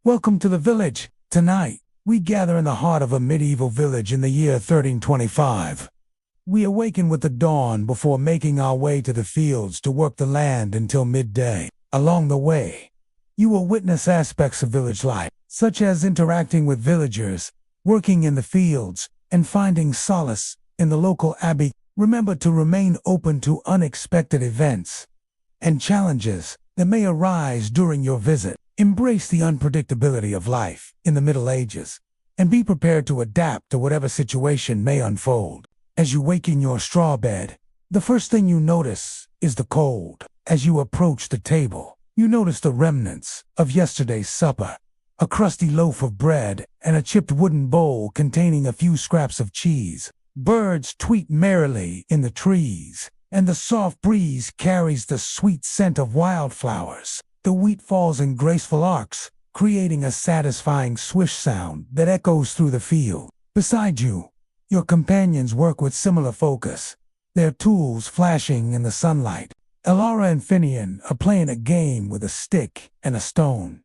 Welcome to the village. Tonight, we gather in the heart of a medieval village in the year 1325. We awaken with the dawn before making our way to the fields to work the land until midday. Along the way, you will witness aspects of village life, such as interacting with villagers, working in the fields, and finding solace in the local abbey. Remember to remain open to unexpected events and challenges that may arise during your visit. Embrace the unpredictability of life in the Middle Ages, and be prepared to adapt to whatever situation may unfold. As you wake in your straw bed, the first thing you notice is the cold. As you approach the table, you notice the remnants of yesterday's supper, a crusty loaf of bread and a chipped wooden bowl containing a few scraps of cheese. Birds tweet merrily in the trees, and the soft breeze carries the sweet scent of wildflowers. The wheat falls in graceful arcs, creating a satisfying swish sound that echoes through the field. Beside you, your companions work with similar focus, their tools flashing in the sunlight. Elara and Finian are playing a game with a stick and a stone,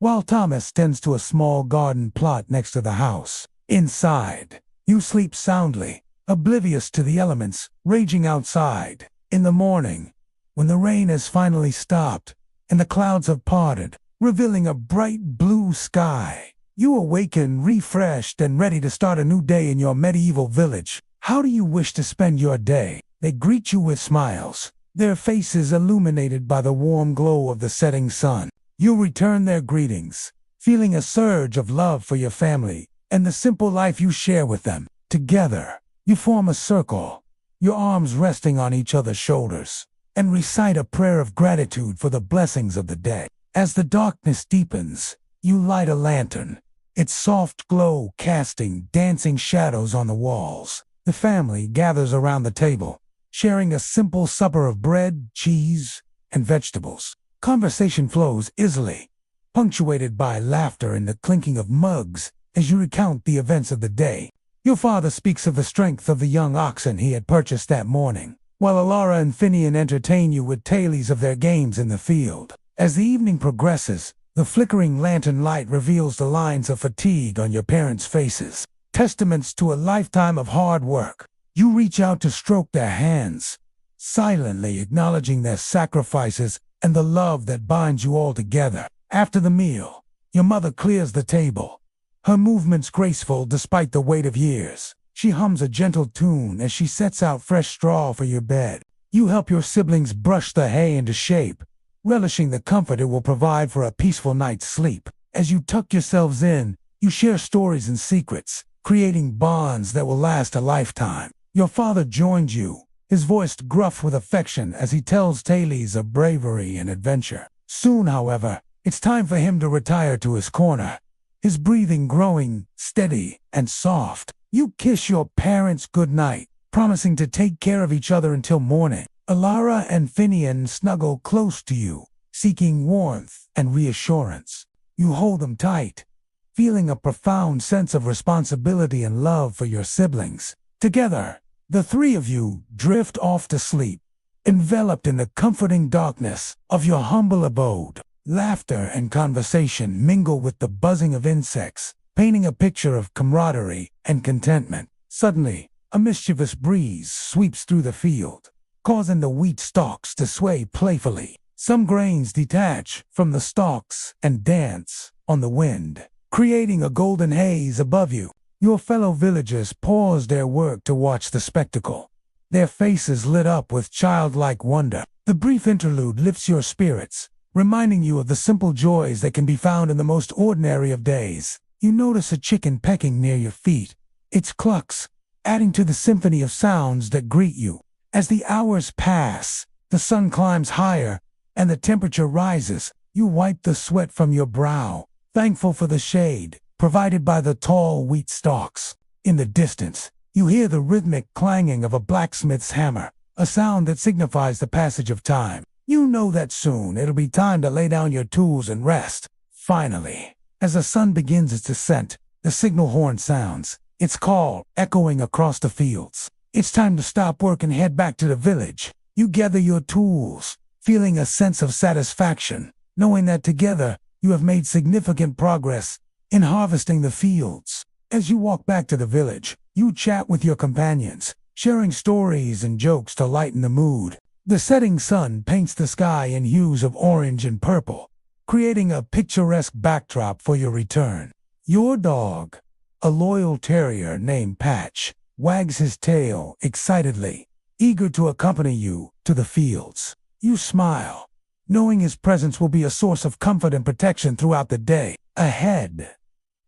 while Thomas tends to a small garden plot next to the house. Inside, you sleep soundly, oblivious to the elements raging outside. In the morning, when the rain has finally stopped and the clouds have parted, revealing a bright blue sky, you awaken refreshed and ready to start a new day in your medieval village. How do you wish to spend your day? They greet you with smiles, their faces illuminated by the warm glow of the setting sun. You return their greetings, feeling a surge of love for your family and the simple life you share with them. Together, you form a circle, your arms resting on each other's shoulders, and recite a prayer of gratitude for the blessings of the day. As the darkness deepens, you light a lantern, its soft glow casting dancing shadows on the walls. The family gathers around the table, sharing a simple supper of bread, cheese, and vegetables. Conversation flows easily, punctuated by laughter and the clinking of mugs as you recount the events of the day. Your father speaks of the strength of the young oxen he had purchased that morning, while Elara and Finian entertain you with tales of their games in the field. As the evening progresses, the flickering lantern light reveals the lines of fatigue on your parents' faces, testaments to a lifetime of hard work. You reach out to stroke their hands, silently acknowledging their sacrifices and the love that binds you all together. After the meal, your mother clears the table, her movements graceful despite the weight of years. She hums a gentle tune as she sets out fresh straw for your bed. You help your siblings brush the hay into shape, relishing the comfort it will provide for a peaceful night's sleep. As you tuck yourselves in, you share stories and secrets, creating bonds that will last a lifetime. Your father joins you, his voice gruff with affection as he tells tales of bravery and adventure. Soon, however, it's time for him to retire to his corner, his breathing growing steady and soft. You kiss your parents goodnight, promising to take care of each other until morning. Elara and Finian snuggle close to you, seeking warmth and reassurance. You hold them tight, feeling a profound sense of responsibility and love for your siblings. Together, the three of you drift off to sleep, enveloped in the comforting darkness of your humble abode. Laughter and conversation mingle with the buzzing of insects, painting a picture of camaraderie and contentment. Suddenly, a mischievous breeze sweeps through the field, causing the wheat stalks to sway playfully. Some grains detach from the stalks and dance on the wind, creating a golden haze above you. Your fellow villagers pause their work to watch the spectacle, their faces lit up with childlike wonder. The brief interlude lifts your spirits, reminding you of the simple joys that can be found in the most ordinary of days. You notice a chicken pecking near your feet, its clucks adding to the symphony of sounds that greet you. As the hours pass, the sun climbs higher and the temperature rises. You wipe the sweat from your brow, thankful for the shade provided by the tall wheat stalks. In the distance, you hear the rhythmic clanging of a blacksmith's hammer, a sound that signifies the passage of time. You know that soon it'll be time to lay down your tools and rest. Finally, as the sun begins its descent, the signal horn sounds, its call echoing across the fields. It's time to stop work and head back to the village. You gather your tools, feeling a sense of satisfaction, knowing that together You have made significant progress in harvesting the fields. As you walk back to the village, you chat with your companions, sharing stories and jokes to lighten the mood. The setting sun paints the sky in hues of orange and purple, creating a picturesque backdrop for your return. Your dog, a loyal terrier named Patch, wags his tail excitedly, eager to accompany you to the fields. You smile, knowing his presence will be a source of comfort and protection throughout the day. Ahead,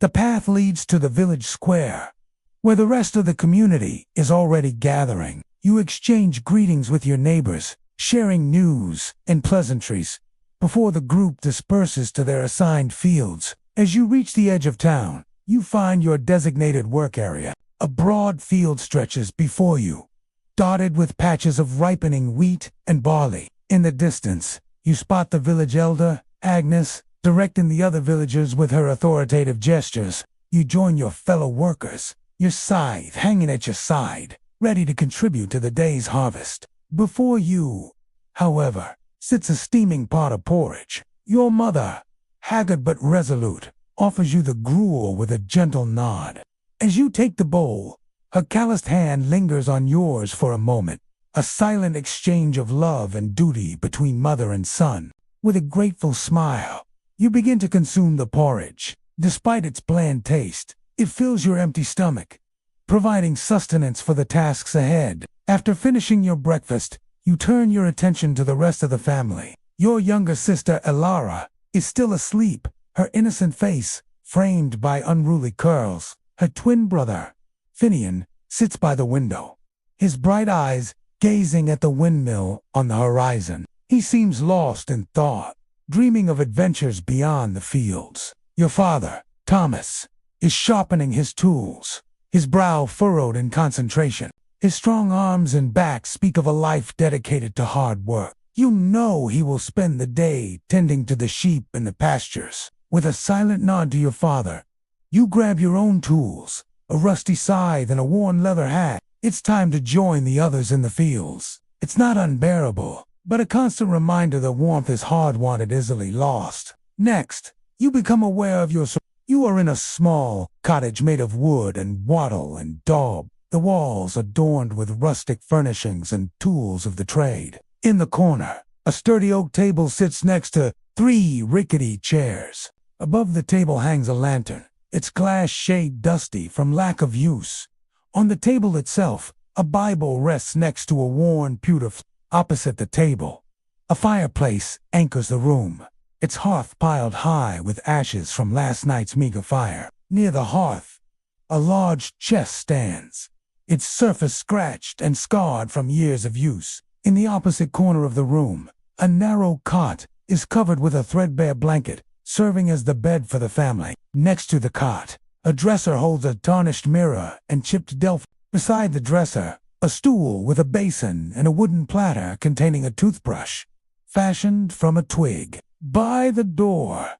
the path leads to the village square, where the rest of the community is already gathering. You exchange greetings with your neighbors, sharing news and pleasantries before the group disperses to their assigned fields. As you reach the edge of town, you find your designated work area. A broad field stretches before you, dotted with patches of ripening wheat and barley. In the distance, you spot the village elder, Agnes, directing the other villagers with her authoritative gestures. You join your fellow workers, your scythe hanging at your side, ready to contribute to the day's harvest. Before you, however, sits a steaming pot of porridge. Your mother, haggard but resolute, offers you the gruel with a gentle nod. As you take the bowl, her calloused hand lingers on yours for a moment, a silent exchange of love and duty between mother and son. With a grateful smile, you begin to consume the porridge. Despite its bland taste, it fills your empty stomach, providing sustenance for the tasks ahead. After finishing your breakfast, you turn your attention to the rest of the family. Your younger sister, Elara, is still asleep, her innocent face framed by unruly curls. Her twin brother, Finian, sits by the window, his bright eyes gazing at the windmill on the horizon. He seems lost in thought, dreaming of adventures beyond the fields. Your father, Thomas, is sharpening his tools, his brow furrowed in concentration. His strong arms and back speak of a life dedicated to hard work. You know he will spend the day tending to the sheep in the pastures. With a silent nod to your father, you grab your own tools, a rusty scythe and a worn leather hat. It's time to join the others in the fields. It's not unbearable, but a constant reminder that warmth is hard-won and easily lost. Next, you become aware of you are in a small cottage made of wood and wattle and daub, the walls adorned with rustic furnishings and tools of the trade. In the corner, a sturdy oak table sits next to 3 rickety chairs. Above the table hangs a lantern, its glass shade dusty from lack of use. On the table itself, a Bible rests next to a worn pewter. Opposite the table, a fireplace anchors the room, its hearth piled high with ashes from last night's meager fire. Near the hearth, a large chest stands, its surface scratched and scarred from years of use. In the opposite corner of the room, a narrow cot is covered with a threadbare blanket, serving as the bed for the family. Next to the cot, a dresser holds a tarnished mirror and chipped delf. Beside the dresser, a stool with a basin and a wooden platter containing a toothbrush, fashioned from a twig. By the door,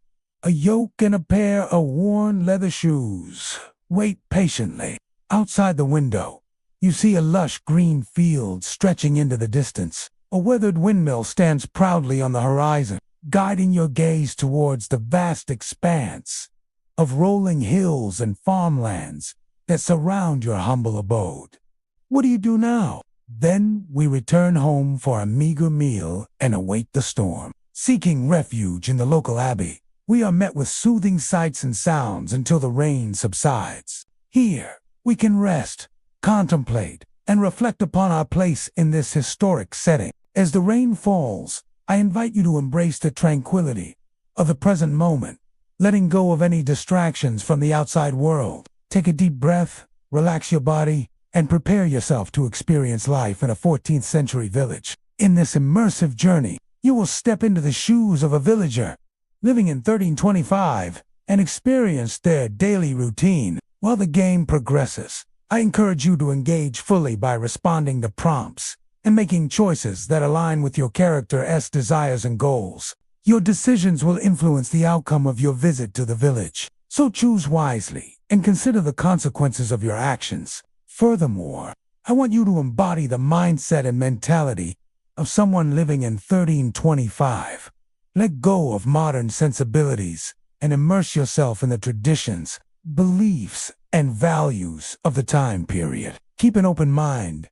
a yoke and a pair of worn leather shoes wait patiently. Outside the window, you see a lush green field stretching into the distance. A weathered windmill stands proudly on the horizon, guiding your gaze towards the vast expanse of rolling hills and farmlands that surround your humble abode. What do you do now? Then we return home for a meager meal and await the storm. Seeking refuge in the local abbey, we are met with soothing sights and sounds until the rain subsides. Here, we can rest, contemplate, and reflect upon our place in this historic setting. As the rain falls, I invite you to embrace the tranquility of the present moment, letting go of any distractions from the outside world. Take a deep breath, relax your body, and prepare yourself to experience life in a 14th century village. In this immersive journey, you will step into the shoes of a villager living in 1325 and experience their daily routine. While the game progresses, I encourage you to engage fully by responding to prompts and making choices that align with your character's desires and goals. Your decisions will influence the outcome of your visit to the village, so choose wisely and consider the consequences of your actions. Furthermore, I want you to embody the mindset and mentality of someone living in 1325. Let go of modern sensibilities and immerse yourself in the traditions, beliefs, and values of the time period. Keep an open mind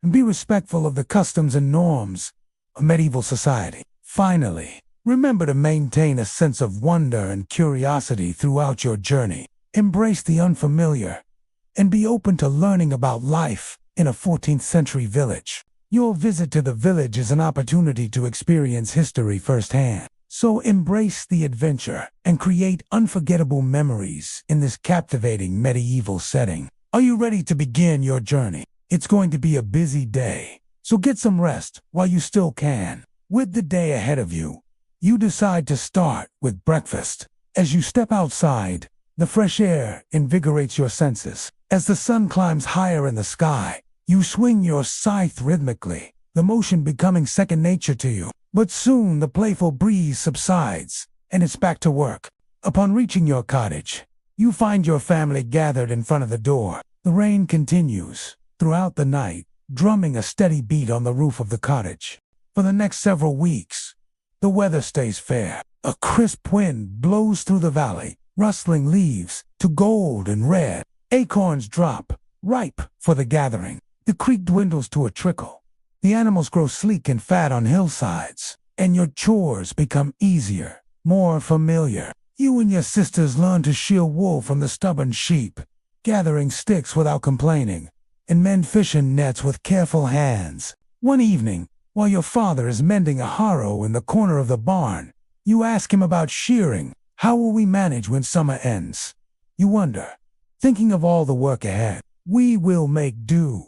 and be respectful of the customs and norms of medieval society. Finally, remember to maintain a sense of wonder and curiosity throughout your journey. Embrace the unfamiliar and be open to learning about life in a 14th century village. Your visit to the village is an opportunity to experience history firsthand. So embrace the adventure and create unforgettable memories in this captivating medieval setting. Are you ready to begin your journey? It's going to be a busy day, so get some rest while you still can. With the day ahead of you, you decide to start with breakfast. As you step outside, the fresh air invigorates your senses. As the sun climbs higher in the sky, you swing your scythe rhythmically, the motion becoming second nature to you. But soon the playful breeze subsides, and it's back to work. Upon reaching your cottage, you find your family gathered in front of the door. The rain continues throughout the night, drumming a steady beat on the roof of the cottage. For the next several weeks, the weather stays fair. A crisp wind blows through the valley, rustling leaves to gold and red. Acorns drop, ripe for the gathering. The creek dwindles to a trickle. The animals grow sleek and fat on hillsides, and your chores become easier, more familiar. You and your sisters learn to shear wool from the stubborn sheep, gathering sticks without complaining, and mend fishing nets with careful hands. One evening, while your father is mending a harrow in the corner of the barn, you ask him about shearing. How will we manage when summer ends? You wonder, thinking of all the work ahead. We will make do,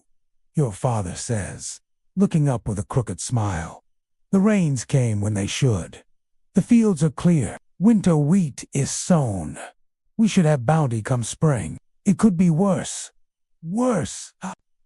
your father says, looking up with a crooked smile. The rains came when they should. The fields are clear. Winter wheat is sown. We should have bounty come spring. It could be worse. Worse.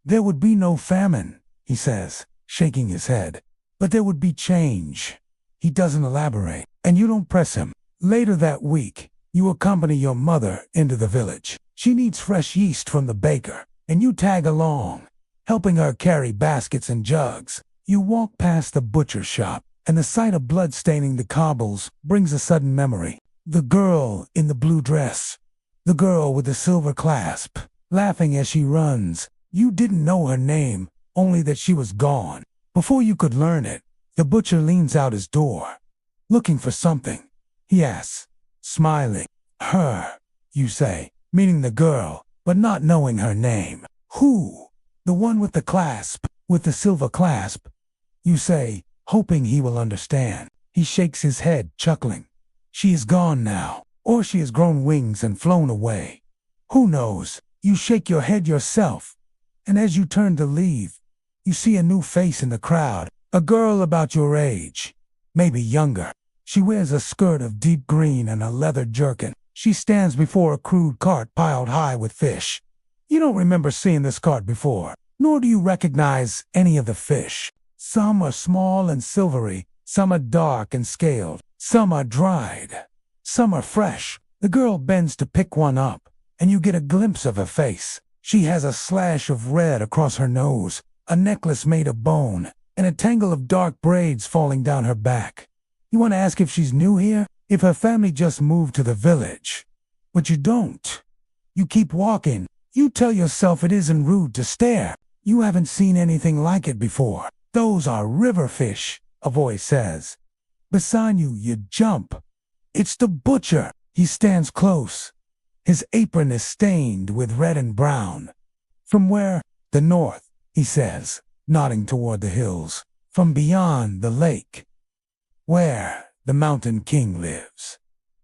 There would be no famine, he says, shaking his head. But there would be change. He doesn't elaborate, and you don't press him. Later that week, you accompany your mother into the village. She needs fresh yeast from the baker, and you tag along, helping her carry baskets and jugs. You walk past the butcher shop, and the sight of blood staining the cobbles brings a sudden memory. The girl in the blue dress, the girl with the silver clasp, laughing as she runs. You didn't know her name, only that she was gone. Before you could learn it, the butcher leans out his door, looking for something. He asks, smiling. Her, you say, meaning the girl, but not knowing her name. Who? The one with the clasp, with the silver clasp. You say, hoping he will understand. He shakes his head, chuckling. She is gone now, or she has grown wings and flown away. Who knows? You shake your head yourself, and as you turn to leave, you see a new face in the crowd, a girl about your age, maybe younger. She wears a skirt of deep green and a leather jerkin. She stands before a crude cart piled high with fish. You don't remember seeing this cart before, nor do you recognize any of the fish. Some are small and silvery, some are dark and scaled, some are dried, some are fresh. The girl bends to pick one up, and you get a glimpse of her face. She has a slash of red across her nose, a necklace made of bone, and a tangle of dark braids falling down her back. You want to ask if she's new here, if her family just moved to the village. But you don't. You keep walking. You tell yourself it isn't rude to stare. You haven't seen anything like it before. Those are river fish, a voice says. Beside you, you jump. It's the butcher. He stands close. His apron is stained with red and brown. From where? The north, he says, nodding toward the hills. From beyond the lake, where the mountain king lives.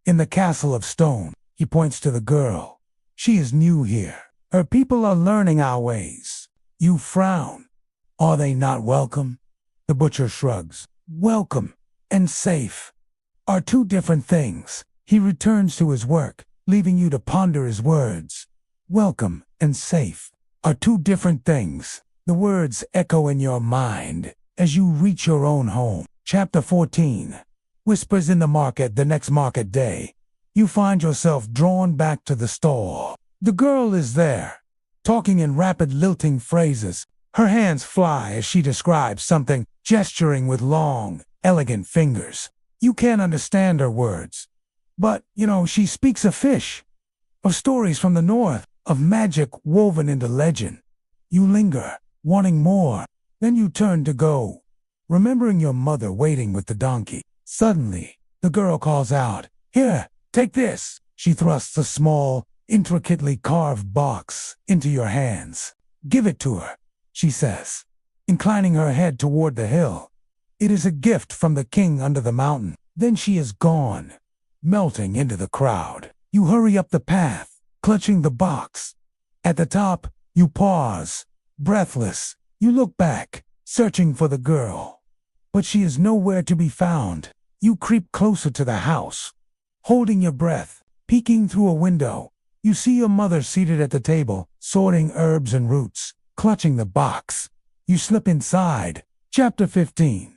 In the castle of stone, he points to the girl. She is new here. Her people are learning our ways. You frown. Are they not welcome? The butcher shrugs. Welcome and safe are two different things. He returns to his work, leaving you to ponder his words. Welcome and safe are two different things. The words echo in your mind as you reach your own home. Chapter 14. Whispers in the market. The next market day, you find yourself drawn back to the stall. The girl is there, talking in rapid lilting phrases. Her hands fly as she describes something, gesturing with long, elegant fingers. You can't understand her words. But, she speaks of fish, of stories from the north, of magic woven into legend. You linger, wanting more. Then you turn to go, remembering your mother waiting with the donkey. Suddenly, the girl calls out, "Here, take this." She thrusts a small, intricately carved box into your hands. "Give it to her," she says, inclining her head toward the hill. "It is a gift from the king under the mountain." Then she is gone, melting into the crowd. You hurry up the path, clutching the box. At the top, you pause, breathless. You look back, searching for the girl. But she is nowhere to be found. You creep closer to the house, holding your breath. Peeking through a window, you see your mother seated at the table, sorting herbs and roots, clutching the box. You slip inside. Chapter 15.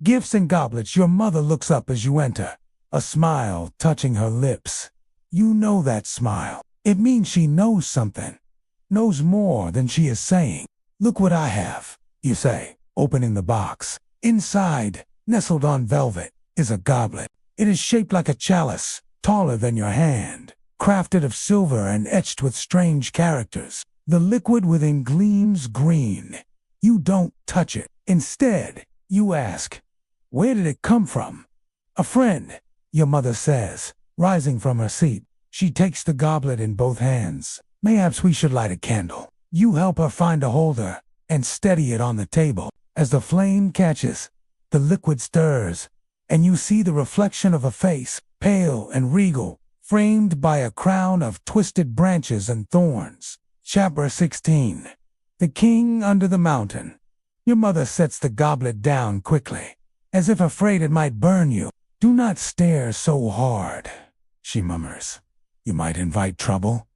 Gifts and goblets. Your mother looks up as you enter, a smile touching her lips. You know that smile. It means she knows something, knows more than she is saying. "Look what I have," you say, opening the box. Inside, nestled on velvet, is a goblet. It is shaped like a chalice, taller than your hand, crafted of silver and etched with strange characters. The liquid within gleams green. You don't touch it. Instead, you ask, "Where did it come from?" "A friend," your mother says, rising from her seat. She takes the goblet in both hands. "Mayhaps we should light a candle." You help her find a holder and steady it on the table. As the flame catches, the liquid stirs, and you see the reflection of a face, pale and regal, framed by a crown of twisted branches and thorns. Chapter 16. The King Under the Mountain. Your mother sets the goblet down quickly, as if afraid it might burn you. "Do not stare so hard," she murmurs. "You might invite trouble."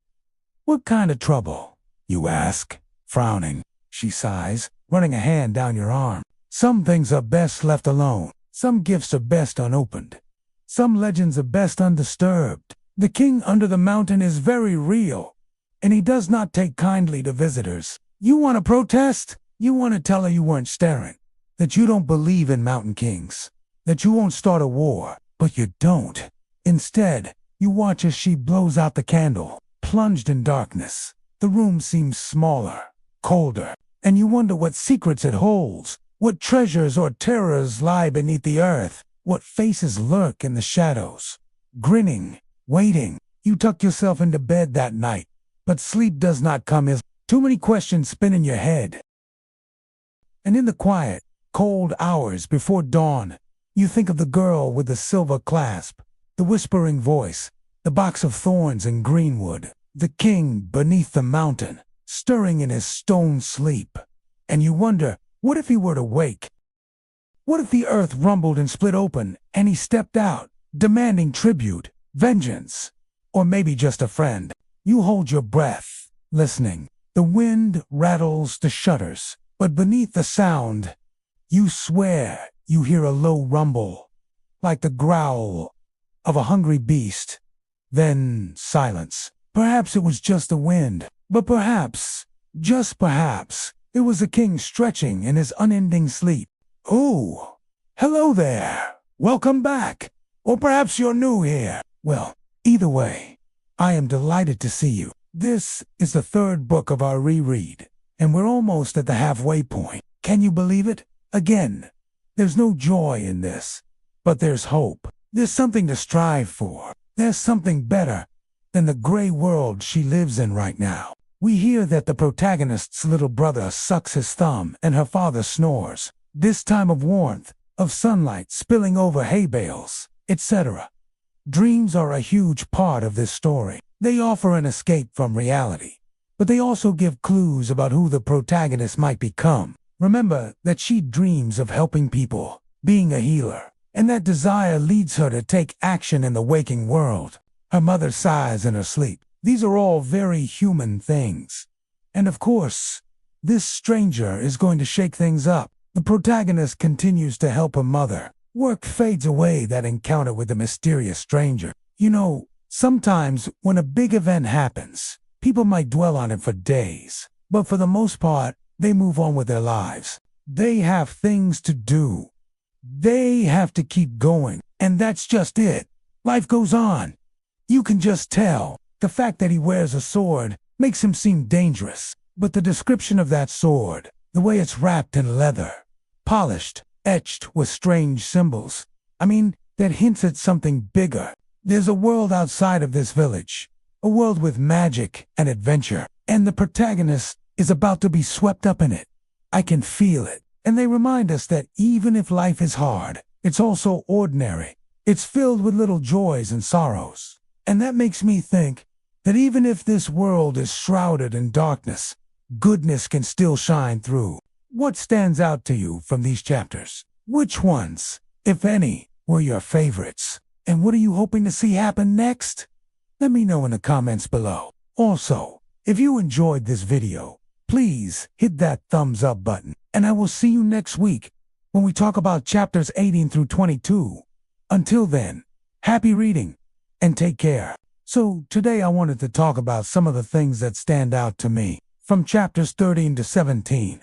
"What kind of trouble?" you ask, frowning. She sighs, running a hand down your arm. "Some things are best left alone. Some gifts are best unopened. Some legends are best undisturbed. The king under the mountain is very real, and he does not take kindly to visitors." You want to protest? You want to tell her you weren't staring, that you don't believe in mountain kings, that you won't start a war, but you don't. Instead, you watch as she blows out the candle, plunged in darkness. The room seems smaller, colder, and you wonder what secrets it holds, what treasures or terrors lie beneath the earth, what faces lurk in the shadows. Grinning, waiting, you tuck yourself into bed that night, but sleep does not come as too many questions spin in your head. And in the quiet, cold hours before dawn, you think of the girl with the silver clasp, the whispering voice, the box of thorns and greenwood, the king beneath the mountain, stirring in his stone sleep. And you wonder, what if he were to wake? What if the earth rumbled and split open, and he stepped out, demanding tribute, vengeance, or maybe just a friend? You hold your breath, listening. The wind rattles the shutters, but beneath the sound, you swear you hear a low rumble, like the growl of a hungry beast. Then silence. Perhaps it was just the wind, but perhaps, just perhaps, it was the king stretching in his unending sleep. "Oh, hello there. Welcome back. Or perhaps you're new here. Well, either way, I am delighted to see you. This is the third book of our reread, and we're almost at the halfway point. Can you believe it? Again, there's no joy in this, but there's hope. There's something to strive for. There's something better than the gray world she lives in right now. We hear that the protagonist's little brother sucks his thumb and her father snores. This time of warmth, of sunlight spilling over hay bales, etc. Dreams are a huge part of this story. They offer an escape from reality, but they also give clues about who the protagonist might become. Remember that she dreams of helping people, being a healer, and that desire leads her to take action in the waking world. Her mother sighs in her sleep. These are all very human things. And of course, this stranger is going to shake things up. The protagonist continues to help her mother. Work fades away that encounter with the mysterious stranger. You know, sometimes when a big event happens, people might dwell on it for days, but for the most part, they move on with their lives. They have things to do. They have to keep going. And that's just it. Life goes on. You can just tell. The fact that he wears a sword makes him seem dangerous. But the description of that sword, the way it's wrapped in leather, polished, etched with strange symbols, that hints at something bigger. There's a world outside of this village, a world with magic and adventure, and the protagonist is about to be swept up in it. I can feel it. And they remind us that even if life is hard, it's also ordinary. It's filled with little joys and sorrows. And that makes me think that even if this world is shrouded in darkness, goodness can still shine through. What stands out to you from these chapters? Which ones, if any, were your favorites? And what are you hoping to see happen next? Let me know in the comments below. Also, if you enjoyed this video, please hit that thumbs up button. And I will see you next week when we talk about chapters 18 through 22. Until then, happy reading and take care. So today I wanted to talk about some of the things that stand out to me from chapters 13 to 17.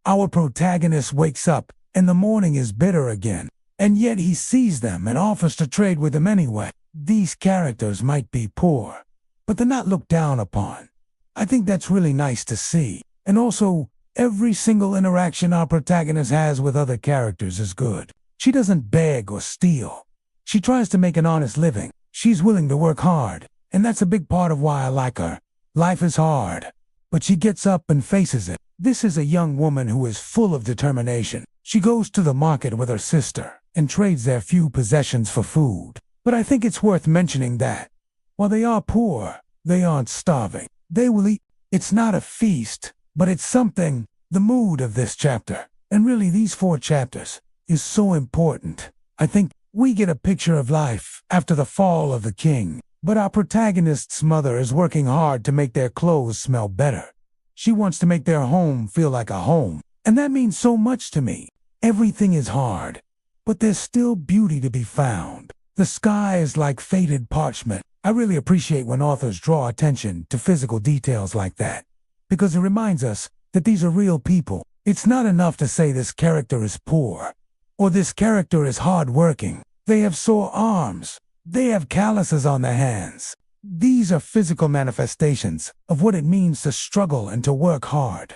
Our protagonist wakes up and the morning is bitter again, and yet he sees them and offers to trade with them anyway. These characters might be poor, but they're not looked down upon. I think that's really nice to see. And also, every single interaction our protagonist has with other characters is good. She doesn't beg or steal. She tries to make an honest living. She's willing to work hard, and that's a big part of why I like her. Life is hard, but she gets up and faces it. This is a young woman who is full of determination. She goes to the market with her sister and trades their few possessions for food. But I think it's worth mentioning that, while they are poor, they aren't starving. They will eat. It's not a feast, but it's something. The mood of this chapter, and really these 4 chapters, is so important. I think we get a picture of life after the fall of the king, but our protagonist's mother is working hard to make their clothes smell better. She wants to make their home feel like a home, and that means so much to me. Everything is hard, but there's still beauty to be found. The sky is like faded parchment. I really appreciate when authors draw attention to physical details like that, because it reminds us that these are real people. It's not enough to say this character is poor, or this character is hard-working. They have sore arms. They have calluses on their hands. These are physical manifestations of what it means to struggle and to work hard.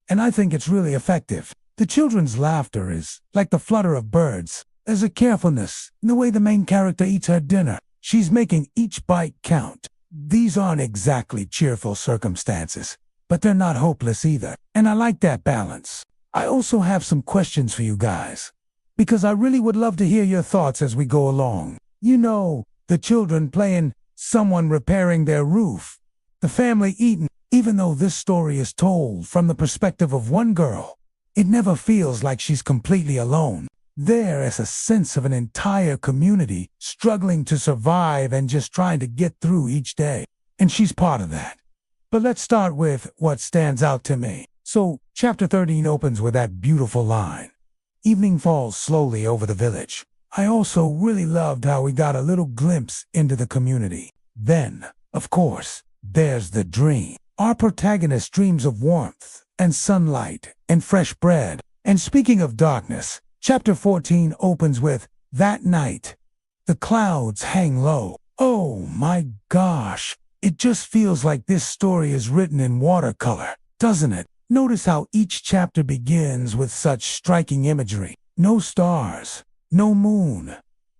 And I think it's really effective. The children's laughter is like the flutter of birds. There's a carefulness in the way the main character eats her dinner. She's making each bite count. These aren't exactly cheerful circumstances, but they're not hopeless either. And I like that balance. I also have some questions for you guys, because I really would love to hear your thoughts as we go along. You know, the children playing, someone repairing their roof, the family eating. Even though this story is told from the perspective of one girl, it never feels like she's completely alone. There is a sense of an entire community struggling to survive and just trying to get through each day. And she's part of that. But let's start with what stands out to me. So, chapter 13 opens with that beautiful line. Evening falls slowly over the village. I also really loved how we got a little glimpse into the community. Then, of course, there's the dream. Our protagonist dreams of warmth and sunlight and fresh bread. And speaking of darkness, chapter 14 opens with, that night, the clouds hang low. Oh my gosh, it just feels like this story is written in watercolor, doesn't it? Notice how each chapter begins with such striking imagery. No stars, no moon,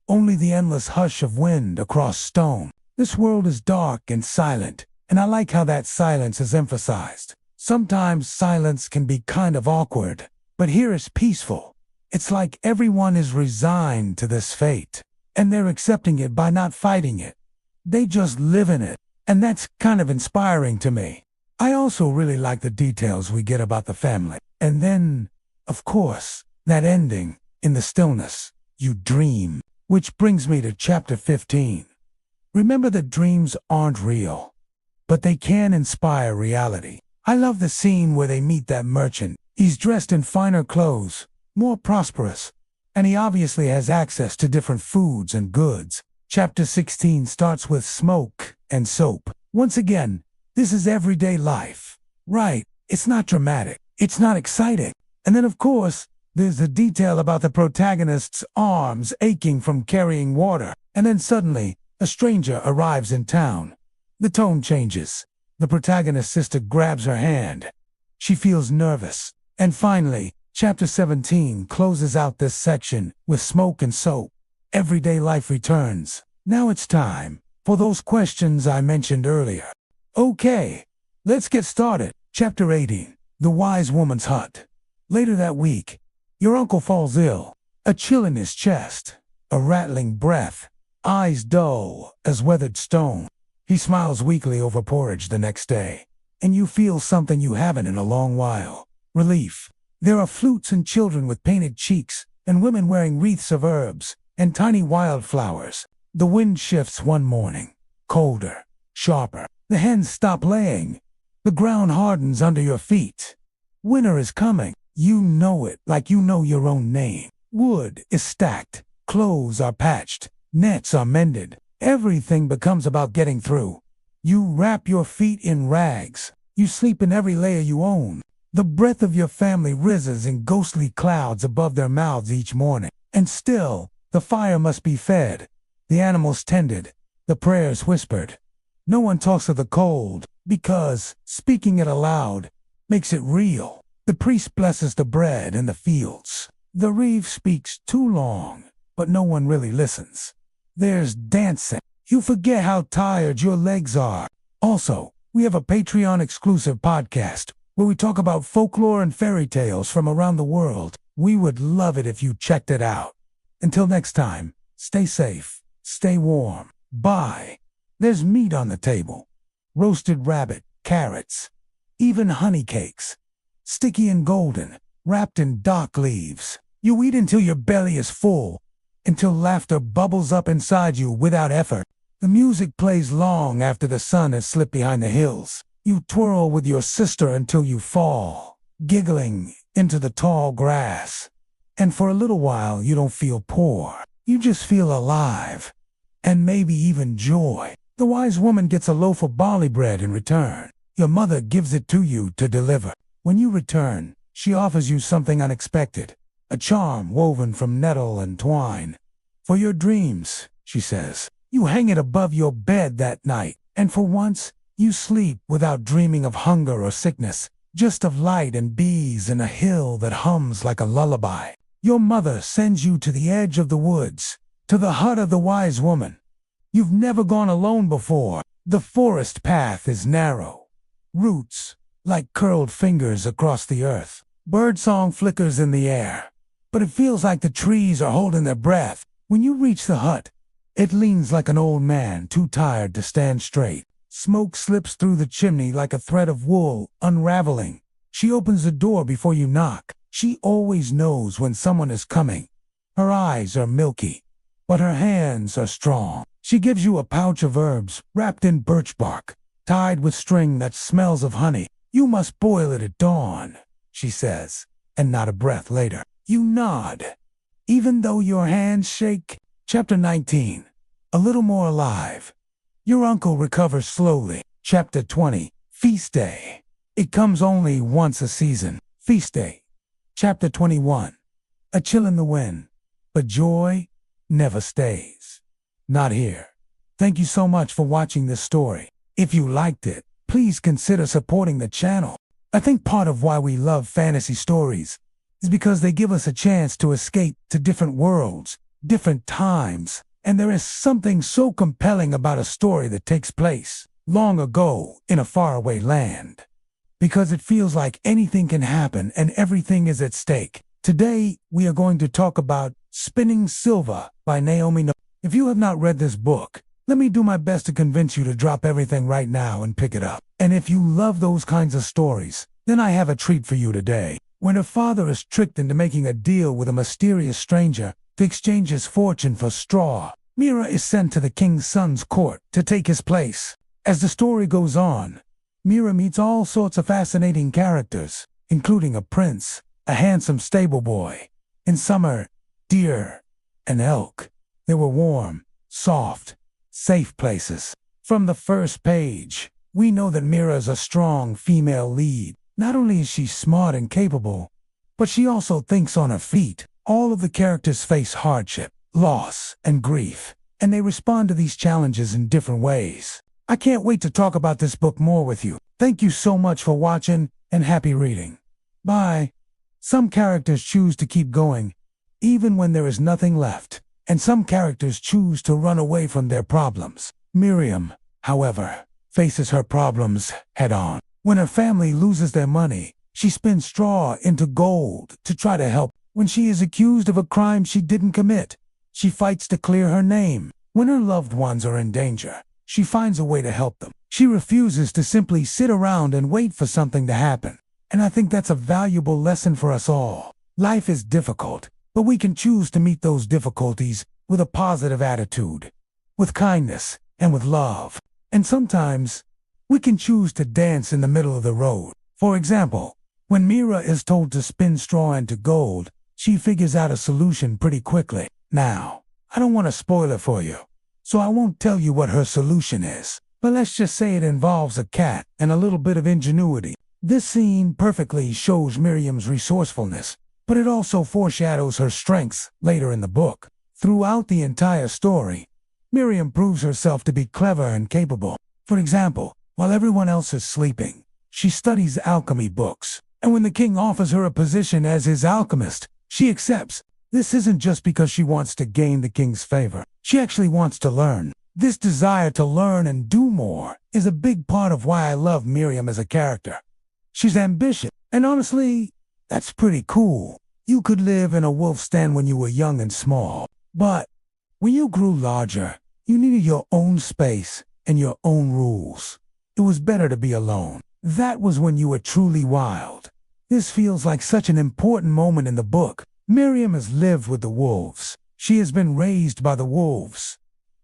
only the endless hush of wind across stone. This world is dark and silent, and I like how that silence is emphasized. Sometimes silence can be kind of awkward, but here it's peaceful. It's like everyone is resigned to this fate, and they're accepting it by not fighting it. They just live in it, and that's kind of inspiring to me. I also really like the details we get about the family. And then, of course, that ending, in the stillness, you dream. Which brings me to chapter 15. Remember that dreams aren't real, but they can inspire reality. I love the scene where they meet that merchant. He's dressed in finer clothes, more prosperous, and he obviously has access to different foods and goods. Chapter 16 starts with smoke and soap. Once again, this is everyday life. Right, it's not dramatic, it's not exciting. And then of course, There's a detail about the protagonist's arms aching from carrying water, and then suddenly, a stranger arrives in town. The tone changes. The protagonist's sister grabs her hand. She feels nervous. And finally, Chapter 17 closes out this section with smoke and soap. Everyday life returns. Now it's time for those questions I mentioned earlier. Okay, let's get started. Chapter 18, The Wise Woman's Hut. Later that week, your uncle falls ill. A chill in his chest, a rattling breath, eyes dull as weathered stone. He smiles weakly over porridge the next day, and you feel something you haven't in a long while. Relief. There are flutes and children with painted cheeks, and women wearing wreaths of herbs and tiny wildflowers. The wind shifts one morning, colder, sharper. The hens stop laying. The ground hardens under your feet. Winter is coming. You know it like you know your own name. Wood is stacked. Clothes are patched. Nets are mended. Everything becomes about getting through. You wrap your feet in rags. You sleep in every layer you own. The breath of your family rises in ghostly clouds above their mouths each morning. And still, the fire must be fed, the animals tended, the prayers whispered. No one talks of the cold, because speaking it aloud makes it real. The priest blesses the bread and the fields. The reeve speaks too long, but no one really listens. There's dancing. You forget how tired your legs are. Also, we have a Patreon-exclusive podcast where we talk about folklore and fairy tales from around the world. We would love it if you checked it out. Until next time, stay safe, stay warm. Bye. There's meat on the table. Roasted rabbit, carrots, even honey cakes. Sticky and golden, wrapped in dock leaves. You eat until your belly is full, until laughter bubbles up inside you without effort. The music plays long after the sun has slipped behind the hills. You twirl with your sister until you fall, giggling into the tall grass. And for a little while you don't feel poor. You just feel alive. And maybe even joy. The wise woman gets a loaf of barley bread in return. Your mother gives it to you to deliver. When you return, she offers you something unexpected. A charm woven from nettle and twine. For your dreams, she says. You hang it above your bed that night. And for once, you sleep without dreaming of hunger or sickness, just of light and bees and a hill that hums like a lullaby. Your mother sends you to the edge of the woods, to the hut of the wise woman. You've never gone alone before. The forest path is narrow. Roots, like curled fingers across the earth. Birdsong flickers in the air, but it feels like the trees are holding their breath. When you reach the hut, it leans like an old man too tired to stand straight. Smoke slips through the chimney like a thread of wool, unraveling. She opens the door before you knock. She always knows when someone is coming. Her eyes are milky, but her hands are strong. She gives you a pouch of herbs wrapped in birch bark, tied with string that smells of honey. You must boil it at dawn, she says, and not a breath later. You nod, even though your hands shake. Chapter 19, A Little More Alive. Your uncle recovers slowly. Chapter 20, Feast Day. It comes only once a season. Feast Day. Chapter 21, A Chill in the Wind. But joy never stays. Not here. Thank you so much for watching this story. If you liked it, please consider supporting the channel. I think part of why we love fantasy stories is because they give us a chance to escape to different worlds, different times. And there is something so compelling about a story that takes place long ago in a faraway land. Because it feels like anything can happen and everything is at stake. Today, we are going to talk about Spinning Silver by Naomi Novik. If you have not read this book, let me do my best to convince you to drop everything right now and pick it up. And if you love those kinds of stories, then I have a treat for you today. When her father is tricked into making a deal with a mysterious stranger to exchange his fortune for straw, Mira is sent to the king's son's court to take his place. As the story goes on, Mira meets all sorts of fascinating characters, including a prince, a handsome stable boy. In summer, deer and elk. They were warm, soft, safe places. From the first page, we know that Mira is a strong female lead. Not only is she smart and capable, but she also thinks on her feet. All of the characters face hardship, loss, and grief, and they respond to these challenges in different ways. I can't wait to talk about this book more with you. Thank you so much for watching, and happy reading. Bye. Some characters choose to keep going, even when there is nothing left, and some characters choose to run away from their problems. Miriam, however, faces her problems head-on. When her family loses their money, she spins straw into gold to try to help. When she is accused of a crime she didn't commit, she fights to clear her name. When her loved ones are in danger, she finds a way to help them. She refuses to simply sit around and wait for something to happen. And I think that's a valuable lesson for us all. Life is difficult, but we can choose to meet those difficulties with a positive attitude, with kindness, and with love. And sometimes, we can choose to dance in the middle of the road. For example, when Mira is told to spin straw into gold, she figures out a solution pretty quickly. Now, I don't want to spoil it for you, so I won't tell you what her solution is. But let's just say it involves a cat and a little bit of ingenuity. This scene perfectly shows Miriam's resourcefulness, but it also foreshadows her strengths later in the book. Throughout the entire story, Miriam proves herself to be clever and capable. For example, while everyone else is sleeping, she studies alchemy books, and when the king offers her a position as his alchemist, she accepts. This isn't just because she wants to gain the king's favor. She actually wants to learn. This desire to learn and do more is a big part of why I love Miriam as a character. She's ambitious, and honestly, that's pretty cool. You could live in a wolf's den when you were young and small, but when you grew larger, you needed your own space and your own rules. It was better to be alone. That was when you were truly wild. This feels like such an important moment in the book. Miriam has lived with the wolves. She has been raised by the wolves.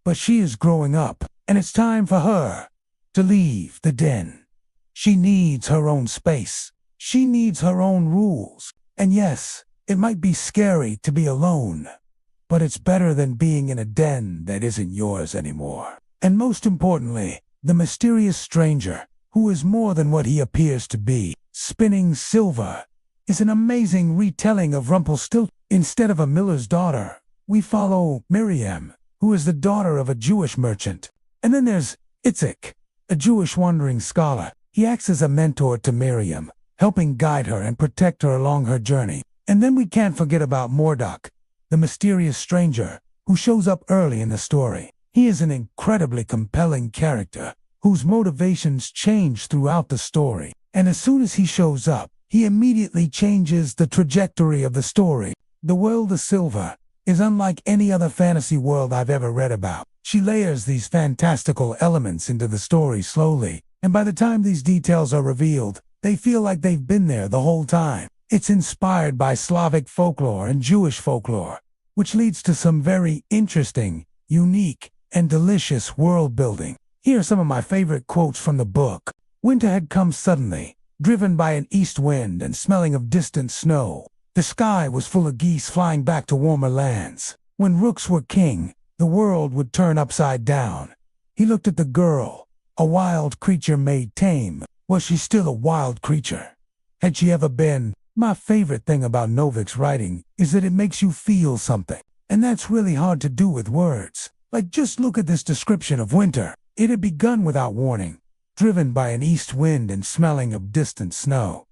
But she is growing up, and it's time for her to leave the den. She needs her own space. She needs her own rules. And yes, it might be scary to be alone, but it's better than being in a den that isn't yours anymore. And most importantly, the mysterious stranger, who is more than what he appears to be, spinning silver, is an amazing retelling of Rumpelstiltskin. Instead of a miller's daughter, we follow Miriam, who is the daughter of a Jewish merchant. And then there's Itzik, a Jewish wandering scholar. He acts as a mentor to Miriam, helping guide her and protect her along her journey. And then we can't forget about Mordok, the mysterious stranger, who shows up early in the story. He is an incredibly compelling character, whose motivations change throughout the story. And as soon as he shows up, he immediately changes the trajectory of the story. The world of Silver is unlike any other fantasy world I've ever read about. She layers these fantastical elements into the story slowly, and by the time these details are revealed, they feel like they've been there the whole time. It's inspired by Slavic folklore and Jewish folklore, which leads to some very interesting, unique, and delicious world building. Here are some of my favorite quotes from the book. Winter had come suddenly, driven by an east wind and smelling of distant snow. The sky was full of geese flying back to warmer lands. When rooks were king, the world would turn upside down. He looked at the girl, a wild creature made tame. Was she still a wild creature? Had she ever been? My favorite thing about Novik's writing is that it makes you feel something. And that's really hard to do with words. Like, just look at this description of winter. It had begun without warning, driven by an east wind and smelling of distant snow.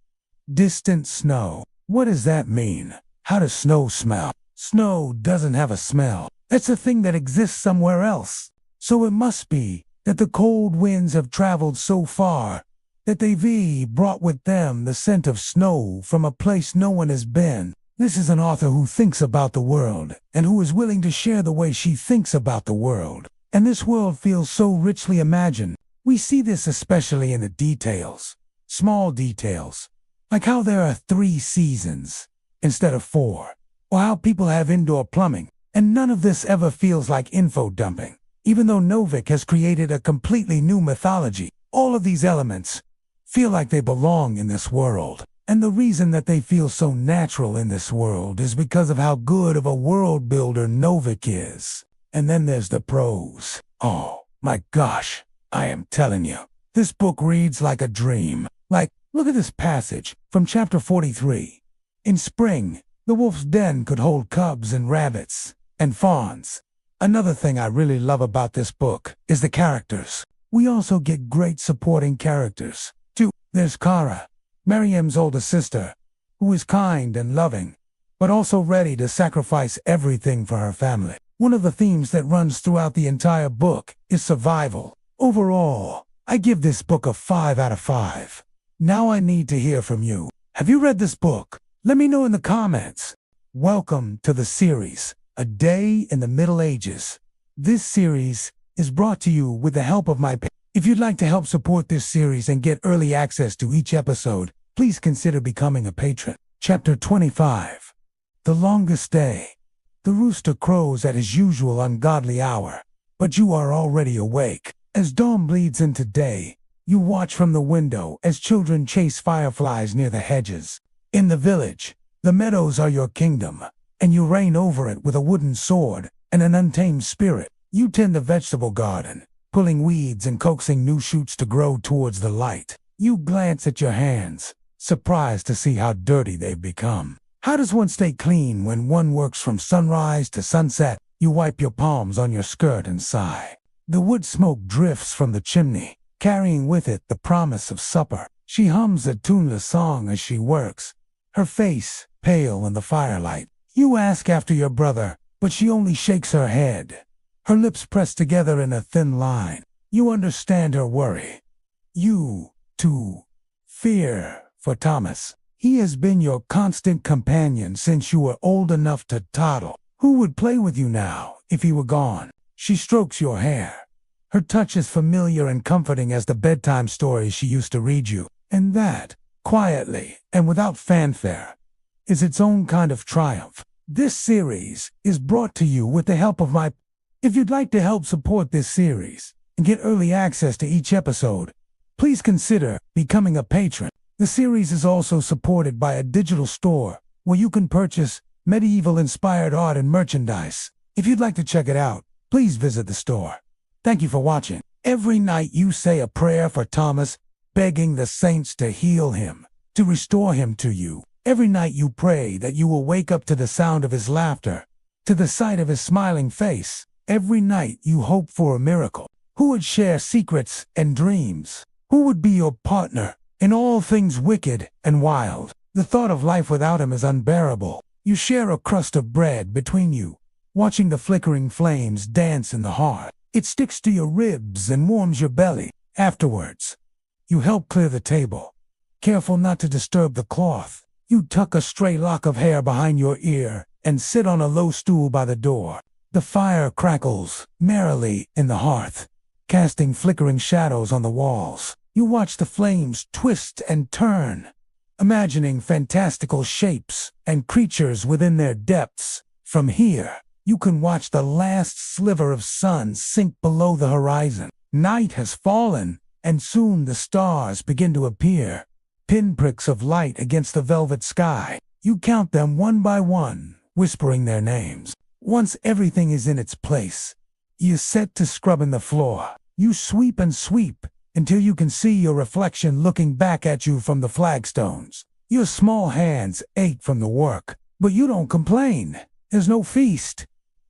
Distant snow. What does that mean? How does snow smell? Snow doesn't have a smell. That's a thing that exists somewhere else. So it must be that the cold winds have traveled so far that they've brought with them the scent of snow from a place no one has been. This is an author who thinks about the world and who is willing to share the way she thinks about the world. And this world feels so richly imagined. We see this especially in the details. Small details, like how there are 3 seasons instead of 4, or how people have indoor plumbing. And none of this ever feels like info dumping. Even though Novik has created a completely new mythology, all of these elements feel like they belong in this world. And the reason that they feel so natural in this world is because of how good of a world builder Novik is. And then there's the prose. Oh, my gosh, I am telling you, this book reads like a dream. Like, look at this passage from chapter 43. In spring, the wolf's den could hold cubs and rabbits and fawns. Another thing I really love about this book is the characters. We also get great supporting characters, too. There's Kara, Miriam's older sister, who is kind and loving, but also ready to sacrifice everything for her family. One of the themes that runs throughout the entire book is survival. Overall, I give this book a 5 out of 5. Now I need to hear from you. Have you read this book? Let me know in the comments. Welcome to the series, A Day in the Middle Ages. This series is brought to you with the help of my patron. If you'd like to help support this series and get early access to each episode, please consider becoming a patron. Chapter 25. The Longest Day. The rooster crows at his usual ungodly hour, but you are already awake. As dawn bleeds into day, you watch from the window as children chase fireflies near the hedges. In the village, the meadows are your kingdom, and you reign over it with a wooden sword and an untamed spirit. You tend the vegetable garden, pulling weeds and coaxing new shoots to grow towards the light. You glance at your hands, surprised to see how dirty they've become. How does one stay clean when one works from sunrise to sunset? You wipe your palms on your skirt and sigh. The wood smoke drifts from the chimney, carrying with it the promise of supper. She hums a tuneless song as she works, her face pale in the firelight. You ask after your brother, but she only shakes her head, her lips pressed together in a thin line. You understand her worry. You, too, fear for Thomas. He has been your constant companion since you were old enough to toddle. Who would play with you now if he were gone? She strokes your hair. Her touch is familiar and comforting as the bedtime stories she used to read you. And that, quietly and without fanfare, is its own kind of triumph. This series is brought to you with the help of my... If you'd like to help support this series and get early access to each episode, please consider becoming a patron. The series is also supported by a digital store where you can purchase medieval-inspired art and merchandise. If you'd like to check it out, please visit the store. Thank you for watching. Every night you say a prayer for Thomas, begging the saints to heal him, to restore him to you. Every night you pray that you will wake up to the sound of his laughter, to the sight of his smiling face. Every night you hope for a miracle. Who would share secrets and dreams? Who would be your partner in all things wicked and wild? The thought of life without him is unbearable. You share a crust of bread between you, watching the flickering flames dance in the hearth. It sticks to your ribs and warms your belly. Afterwards, you help clear the table, careful not to disturb the cloth. You tuck a stray lock of hair behind your ear and sit on a low stool by the door. The fire crackles merrily in the hearth, casting flickering shadows on the walls. You watch the flames twist and turn, imagining fantastical shapes and creatures within their depths. From here, you can watch the last sliver of sun sink below the horizon. Night has fallen, and soon the stars begin to appear, pinpricks of light against the velvet sky. You count them one by one, whispering their names. Once everything is in its place, you set to scrubbing the floor. You sweep and sweep until you can see your reflection looking back at you from the flagstones. Your small hands ache from the work, but you don't complain. There's no feast,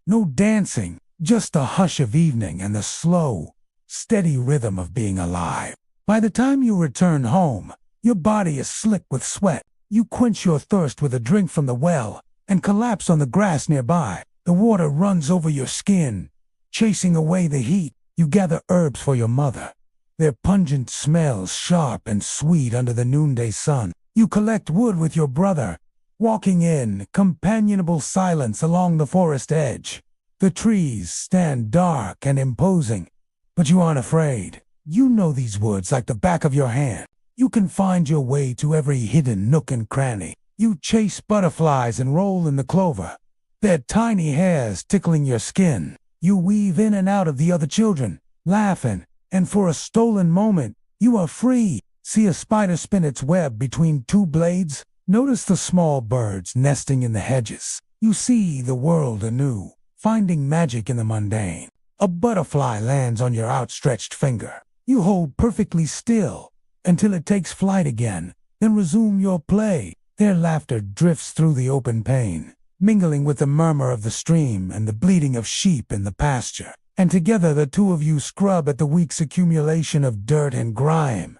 no dancing, just the hush of evening and the slow, steady rhythm of being alive. By the time you return home, your body is slick with sweat. You quench your thirst with a drink from the well and collapse on the grass nearby. The water runs over your skin, chasing away the heat. You gather herbs for your mother, their pungent smells sharp and sweet under the noonday sun. You collect wood with your brother, walking in companionable silence along the forest edge. The trees stand dark and imposing, but you aren't afraid. You know these woods like the back of your hand. You can find your way to every hidden nook and cranny. You chase butterflies and roll in the clover, their tiny hairs tickling your skin. You weave in and out of the other children, laughing, and for a stolen moment, you are free. See a spider spin its web between two blades? Notice the small birds nesting in the hedges. You see the world anew, finding magic in the mundane. A butterfly lands on your outstretched finger. You hold perfectly still until it takes flight again, then resume your play. Their laughter drifts through the open pane, mingling with the murmur of the stream and the bleating of sheep in the pasture. And together the two of you scrub at the week's accumulation of dirt and grime.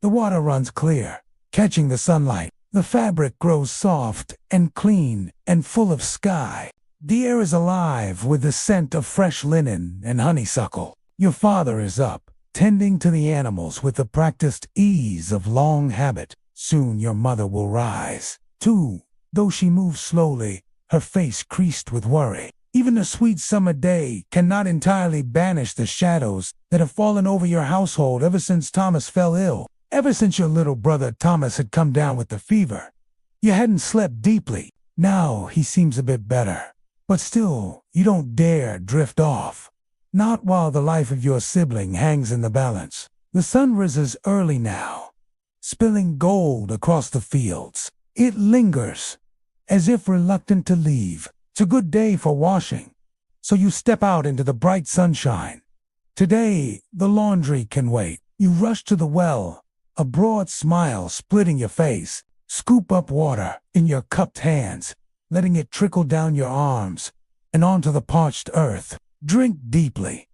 The water runs clear, catching the sunlight. The fabric grows soft and clean and full of sky. The air is alive with the scent of fresh linen and honeysuckle. Your father is up, tending to the animals with the practiced ease of long habit. Soon your mother will rise, too, though she moves slowly, her face creased with worry. Even a sweet summer day cannot entirely banish the shadows that have fallen over your household ever since Thomas fell ill, ever since your little brother Thomas had come down with the fever. You hadn't slept deeply. Now he seems a bit better. But still, you don't dare drift off. Not while the life of your sibling hangs in the balance. The sun rises early now, spilling gold across the fields. It lingers, as if reluctant to leave. It's a good day for washing, so you step out into the bright sunshine. Today, the laundry can wait. You rush to the well, a broad smile splitting your face. Scoop up water in your cupped hands, letting it trickle down your arms and onto the parched earth. Drink deeply,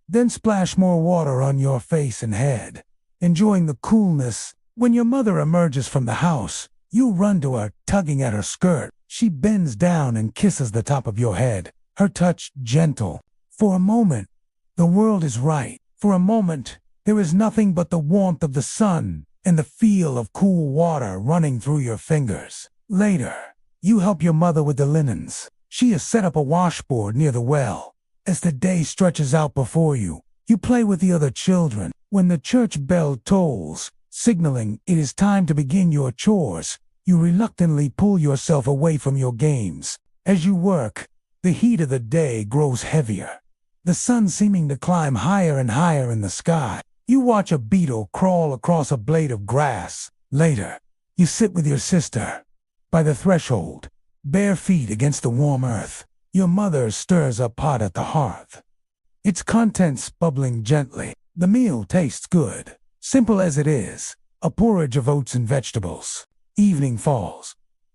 then splash more water on your face and head, enjoying the coolness. When your mother emerges from the house, you run to her, tugging at her skirt. She bends down and kisses the top of your head, her touch gentle. For a moment, the world is right. For a moment, there is nothing but the warmth of the sun and the feel of cool water running through your fingers. Later, you help your mother with the linens. She has set up a washboard near the well. As the day stretches out before you, you play with the other children. When the church bell tolls, signaling it is time to begin your chores, you reluctantly pull yourself away from your games. As you work, the heat of the day grows heavier, the sun seeming to climb higher and higher in the sky. You watch a beetle crawl across a blade of grass. Later, you sit with your sister by the threshold, bare feet against the warm earth. Your mother stirs a pot at the hearth, its contents bubbling gently. The meal tastes good, simple as it is, a porridge of oats and vegetables. Evening falls,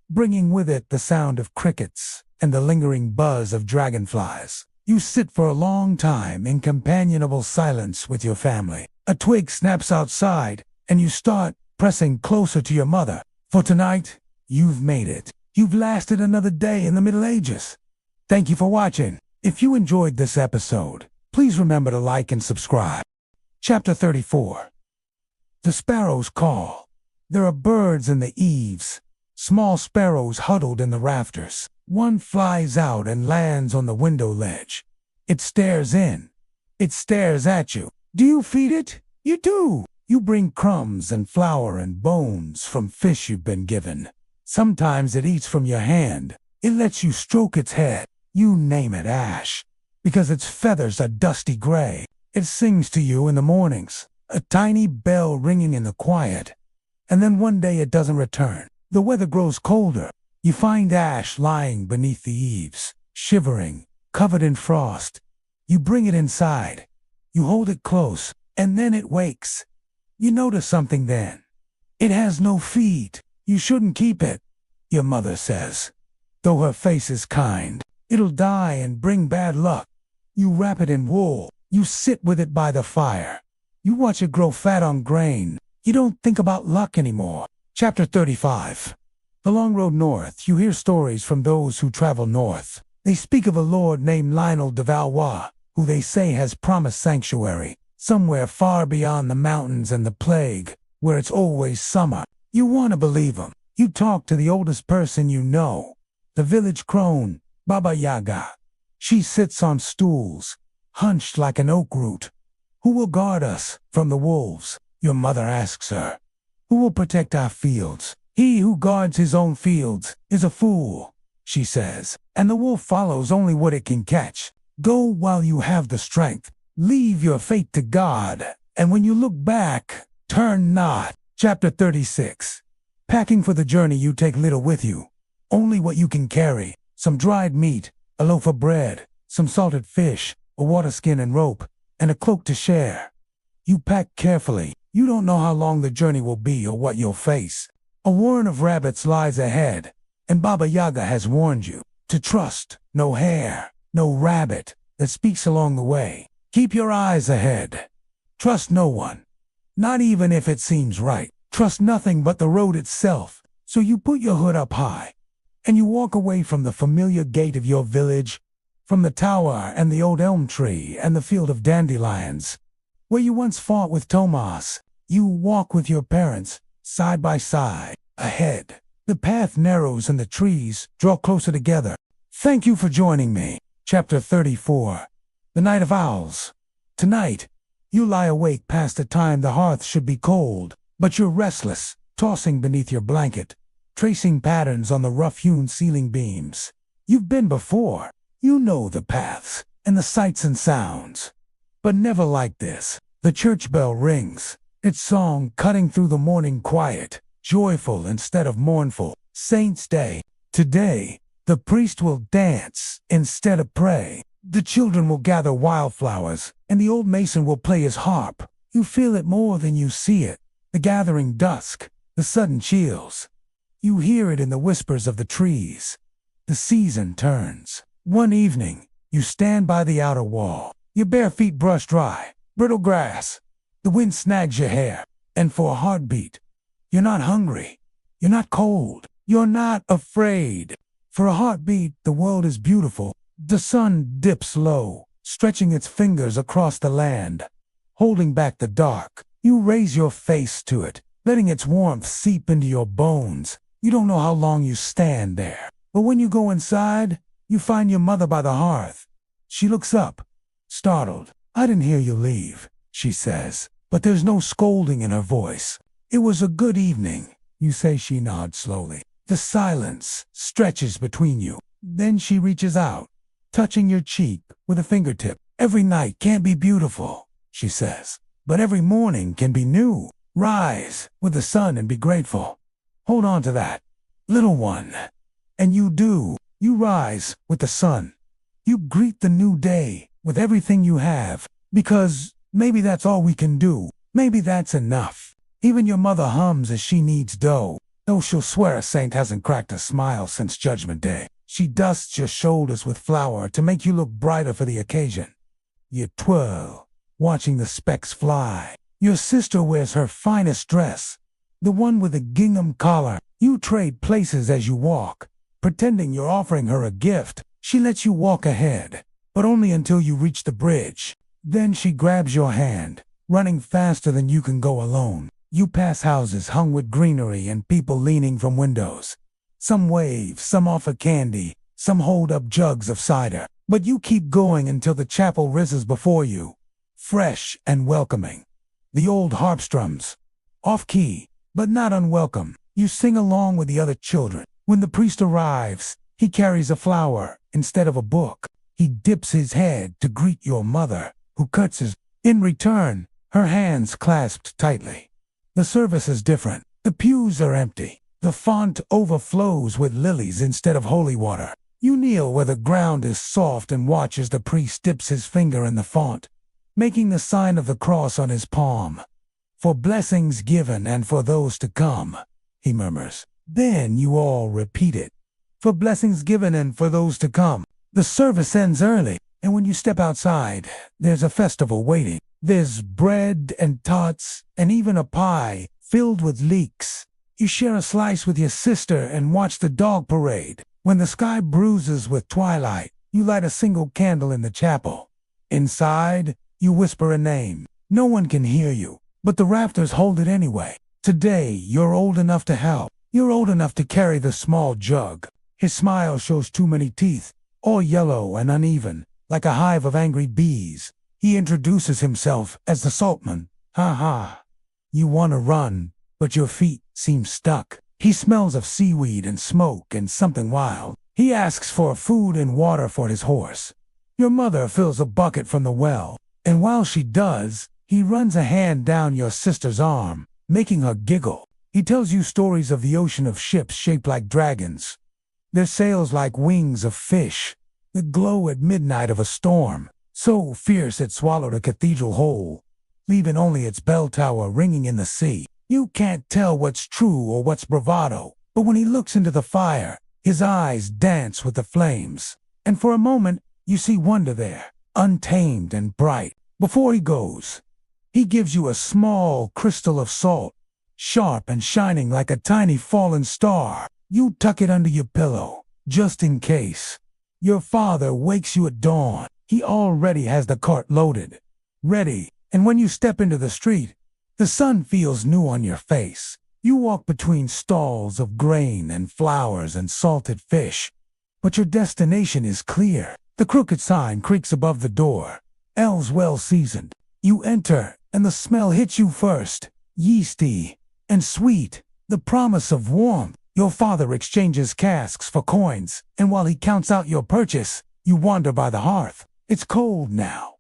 bringing with it the sound of crickets and the lingering buzz of dragonflies. You sit for a long time in companionable silence with your family. A twig snaps outside, and you start pressing closer to your mother. For tonight, you've made it. You've lasted another day in the Middle Ages. Thank you for watching. If you enjoyed this episode, please remember to like and subscribe. Chapter 34. The Sparrows Call. There are birds in the eaves, small sparrows huddled in the rafters. One flies out and lands on the window ledge. It stares in. It stares at you. Do you feed it? You do. You bring crumbs and flour and bones from fish you've been given. Sometimes it eats from your hand. It lets you stroke its head. You name it Ash, because its feathers are dusty gray. It sings to you in the mornings, a tiny bell ringing in the quiet. And then one day it doesn't return. The weather grows colder. You find Ash lying beneath the eaves, shivering, covered in frost. You bring it inside. You hold it close, and then it wakes. You notice something then. It has no feet. You shouldn't keep it, your mother says, though her face is kind. It'll die and bring bad luck. You wrap it in wool. You sit with it by the fire. You watch it grow fat on grain. You don't think about luck anymore. Chapter 35. The long road north. You hear stories from those who travel north. They speak of a lord named Lionel de Valois, who they say has promised sanctuary, somewhere far beyond the mountains and the plague, where it's always summer. You want to believe him. You talk to the oldest person you know, the village crone, Baba Yaga. She sits on stools, hunched like an oak root. Who will guard us from the wolves? Your mother asks her. Who will protect our fields? He who guards his own fields is a fool, she says, and the wolf follows only what it can catch. Go while you have the strength. Leave your fate to God, and when you look back, turn not. Chapter 36. Packing for the journey, you take little with you. Only what you can carry. Some dried meat, a loaf of bread, some salted fish, a water skin and rope, and a cloak to share. You pack carefully. You don't know how long the journey will be or what you'll face. A warren of rabbits lies ahead, and Baba Yaga has warned you to trust no hare, no rabbit that speaks along the way. Keep your eyes ahead. Trust no one, not even if it seems right. Trust nothing but the road itself. So you put your hood up high, and you walk away from the familiar gate of your village, from the tower and the old elm tree and the field of dandelions, where you once fought with Tomas. You walk with your parents, side by side. Ahead, the path narrows and the trees draw closer together. Thank you for joining me. Chapter 34. The Night of Owls. Tonight, you lie awake past the time the hearth should be cold, but you're restless, tossing beneath your blanket, tracing patterns on the rough-hewn ceiling beams. You've been before. You know the paths and the sights and sounds. But never like this. The church bell rings, its song cutting through the morning quiet, joyful instead of mournful. Saints' Day. Today, the priest will dance instead of pray. The children will gather wildflowers, and the old mason will play his harp. You feel it more than you see it. The gathering dusk, the sudden chills. You hear it in the whispers of the trees. The season turns. One evening, you stand by the outer wall, your bare feet brush dry, brittle grass. The wind snags your hair, and for a heartbeat, you're not hungry, you're not cold, you're not afraid. For a heartbeat, the world is beautiful. The sun dips low, stretching its fingers across the land, holding back the dark. You raise your face to it, letting its warmth seep into your bones. You don't know how long you stand there, but when you go inside, you find your mother by the hearth. She looks up, startled. I didn't hear you leave, she says, but there's no scolding in her voice. It was a good evening, you say. She nods slowly. The silence stretches between you. Then she reaches out, touching your cheek with a fingertip. Every night can't be beautiful, she says, but every morning can be new. Rise with the sun and be grateful. Hold on to that, little one. And you do. You rise with the sun. You greet the new day with everything you have, because maybe that's all we can do. Maybe that's enough. Even your mother hums as she kneads dough, though she'll swear a saint hasn't cracked a smile since Judgment Day. She dusts your shoulders with flour to make you look brighter for the occasion. You twirl, watching the specks fly. Your sister wears her finest dress, the one with the gingham collar. You trade places as you walk, pretending you're offering her a gift. She lets you walk ahead, but only until you reach the bridge. Then she grabs your hand, running faster than you can go alone. You pass houses hung with greenery and people leaning from windows. Some wave, some offer candy, some hold up jugs of cider. But you keep going until the chapel rises before you, fresh and welcoming. The old harp strums, off-key, but not unwelcome. You sing along with the other children. When the priest arrives, he carries a flower instead of a book. He dips his head to greet your mother, who curtsies. In return, her hands clasped tightly. The service is different. The pews are empty. The font overflows with lilies instead of holy water. You kneel where the ground is soft and watch as the priest dips his finger in the font, making the sign of the cross on his palm. For blessings given and for those to come, he murmurs. Then you all repeat it. For blessings given and for those to come. The service ends early, and when you step outside, there's a festival waiting. There's bread and tots and even a pie filled with leeks. You share a slice with your sister and watch the dog parade. When the sky bruises with twilight, you light a single candle in the chapel. Inside, you whisper a name. No one can hear you, but the rafters hold it anyway. Today, you're old enough to help. You're old enough to carry the small jug. His smile shows too many teeth, all yellow and uneven, like a hive of angry bees. He introduces himself as the saltman. Ha ha. You want to run, but your feet seem stuck. He smells of seaweed and smoke and something wild. He asks for food and water for his horse. Your mother fills a bucket from the well, and while she does, he runs a hand down your sister's arm, making her giggle. He tells you stories of the ocean, of ships shaped like dragons, their sails like wings of fish, the glow at midnight of a storm, so fierce it swallowed a cathedral whole, leaving only its bell tower ringing in the sea. You can't tell what's true or what's bravado, but when he looks into the fire, his eyes dance with the flames. And for a moment, you see wonder there, untamed and bright. Before he goes, he gives you a small crystal of salt, sharp and shining like a tiny fallen star. You tuck it under your pillow, just in case. Your father wakes you at dawn. He already has the cart loaded, ready, and when you step into the street, the sun feels new on your face. You walk between stalls of grain and flowers and salted fish, but your destination is clear. The crooked sign creaks above the door. Elves well seasoned. You enter, and the smell hits you first, yeasty and sweet, the promise of warmth. Your father exchanges casks for coins, and while he counts out your purchase, you wander by the hearth. It's cold now,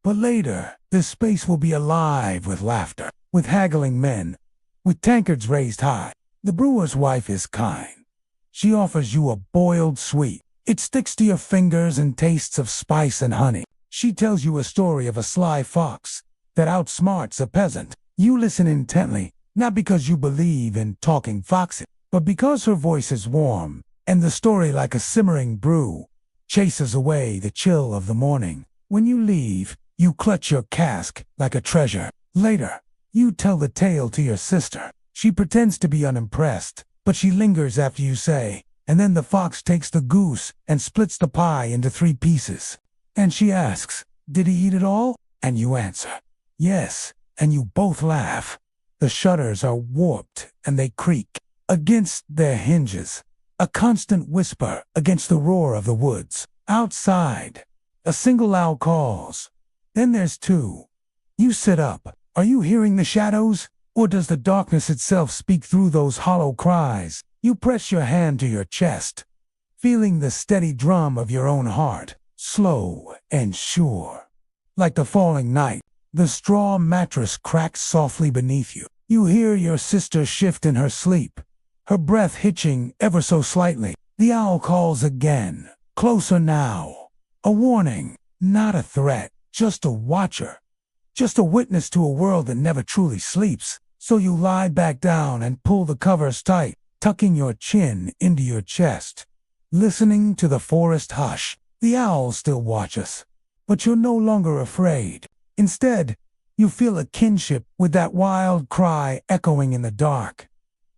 but later, this space will be alive with laughter, with haggling men, with tankards raised high. The brewer's wife is kind. She offers you a boiled sweet. It sticks to your fingers and tastes of spice and honey. She tells you a story of a sly fox that outsmarts a peasant. You listen intently, not because you believe in talking foxes, but because her voice is warm, and the story, like a simmering brew, chases away the chill of the morning. When you leave, you clutch your cask like a treasure. Later, you tell the tale to your sister. She pretends to be unimpressed, but she lingers after you say, and then the fox takes the goose and splits the pie into 3 pieces. And she asks, "Did he eat it all?" And you answer, "Yes," and you both laugh. The shutters are warped and they creak against their hinges, a constant whisper against the roar of the woods. Outside, a single owl calls. Then there's 2. You sit up. Are you hearing the shadows? Or does the darkness itself speak through those hollow cries? You press your hand to your chest, feeling the steady drum of your own heart, slow and sure. Like the falling night, the straw mattress cracks softly beneath you. You hear your sister shift in her sleep, her breath hitching ever so slightly. The owl calls again, closer now. A warning, not a threat, just a watcher. Just a witness to a world that never truly sleeps. So you lie back down and pull the covers tight, tucking your chin into your chest, listening to the forest hush. The owls still watch us, but you're no longer afraid. Instead, you feel a kinship with that wild cry echoing in the dark.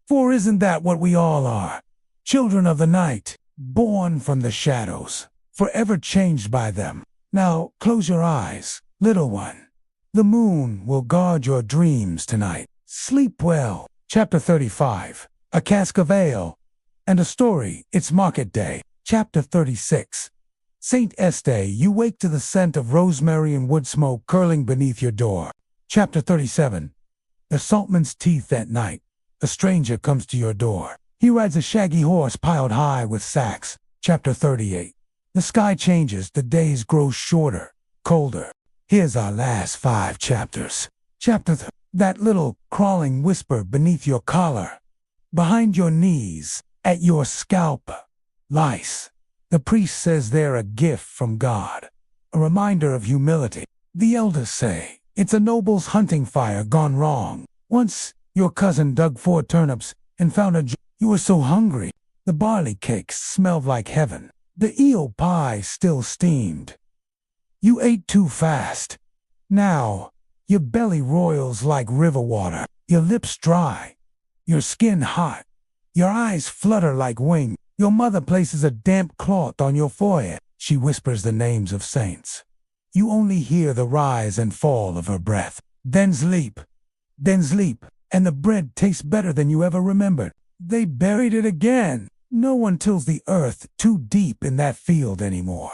For isn't that what we all are? Children of the night, born from the shadows, forever changed by them. Now close your eyes, little one. The moon will guard your dreams tonight. Sleep well. Chapter 35. A cask of ale and a story. It's market day. Chapter 36. Saint Este, you wake to the scent of rosemary and wood smoke curling beneath your door. Chapter 37. The saltman's teeth at night. A stranger comes to your door. He rides a shaggy horse piled high with sacks. Chapter 38. The sky changes. The days grow shorter, colder. Here's our last 5 chapters. That little crawling whisper beneath your collar, behind your knees, at your scalp. Lice. The priest says they're a gift from God, a reminder of humility. The elders say it's a noble's hunting fire gone wrong. Once your cousin dug 4 turnips and found you were so hungry. The barley cakes smelled like heaven. The eel pie still steamed. You ate too fast. Now, your belly roils like river water, your lips dry, your skin hot, your eyes flutter like wings. Your mother places a damp cloth on your forehead. She whispers the names of saints. You only hear the rise and fall of her breath. Then sleep, and the bread tastes better than you ever remembered. They buried it again. No one tills the earth too deep in that field anymore.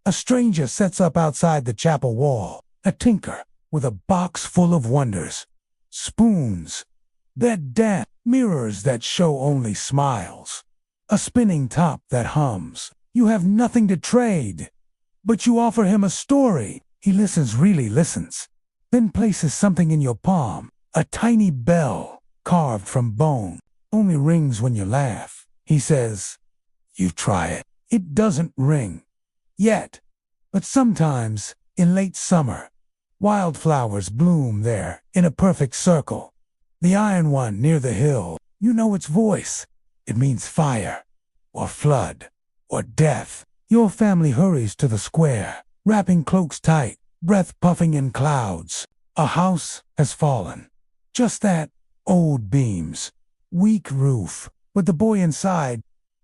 A stranger sets up outside the chapel wall, a tinker with a box full of wonders. Spoons that dance, mirrors that show only smiles, a spinning top that hums. You have nothing to trade, but you offer him a story. He listens, really listens, then places something in your palm, a tiny bell carved from bone. Only rings when you laugh. He says, "You try it." It doesn't ring yet, but sometimes, in late summer, wildflowers bloom there in a perfect circle. The iron one near the hill. You know its voice. It means fire, or flood, or death. Your family hurries to the square, wrapping cloaks tight, breath puffing in clouds. A house has fallen. Just that, old beams, weak roof. But the boy inside,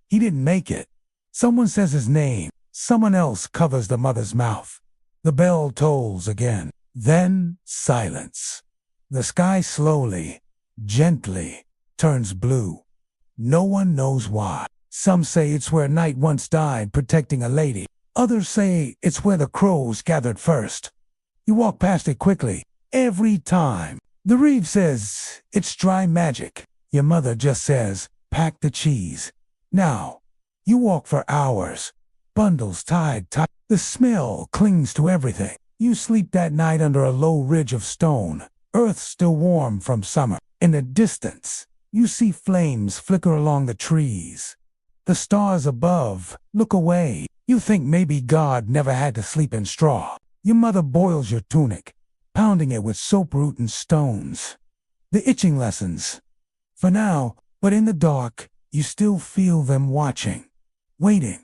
he didn't make it. Someone says his name. Someone else covers the mother's mouth. The bell tolls again. Then silence. The sky slowly, gently, turns blue. No one knows why. Some say it's where night once died protecting a lady. Others say it's where the crows gathered first. You walk past it quickly, every time. The reeve says it's dry magic. Your mother just says, pack the cheese. Now, you walk for hours, bundles tied tight. The smell clings to everything. You sleep that night under a low ridge of stone, earth still warm from summer. In the distance, you see flames flicker along the trees. The stars above look away. You think maybe God never had to sleep in straw. Your mother boils your tunic, pounding it with soap root and stones. The itching lessens. For now, but in the dark, you still feel them watching, waiting.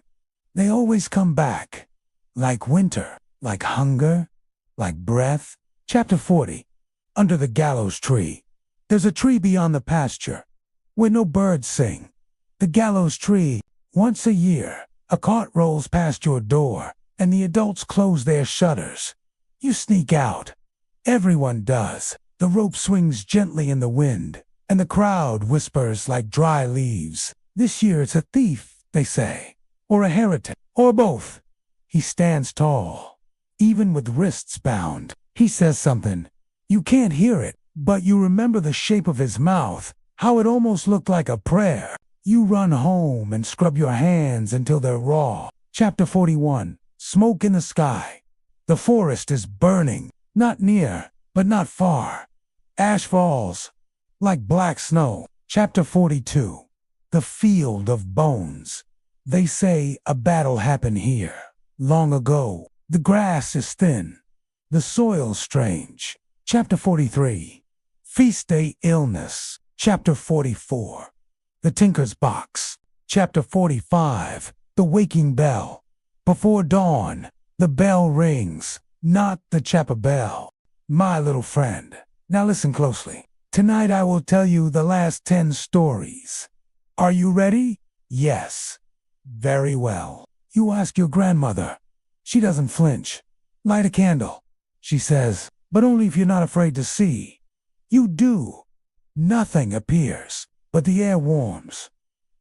They always come back, like winter, like hunger, like breath. Chapter 40. Under the gallows tree. There's a tree beyond the pasture, where no birds sing. The gallows tree. Once a year, a cart rolls past your door, and the adults close their shutters. You sneak out. Everyone does. The rope swings gently in the wind, and the crowd whispers like dry leaves. This year it's a thief, they say, or a heretic, or both. He stands tall, even with wrists bound. He says something. You can't hear it, but you remember the shape of his mouth, how it almost looked like a prayer. You run home and scrub your hands until they're raw. Chapter 41. Smoke in the sky. The forest is burning, not near, but not far. Ash falls, like black snow. Chapter 42. The field of bones. They say a battle happened here, long ago. The grass is thin, the soil strange. Chapter 43. Feast day illness. Chapter 44. The tinker's box. Chapter 45. The waking bell. Before dawn, the bell rings, not the chapel bell. My little friend, now listen closely. Tonight I will tell you the last 10 stories. Are you ready? Yes. Very well. You ask your grandmother. She doesn't flinch. Light a candle, she says, but only if you're not afraid to see. You do. Nothing appears, but the air warms.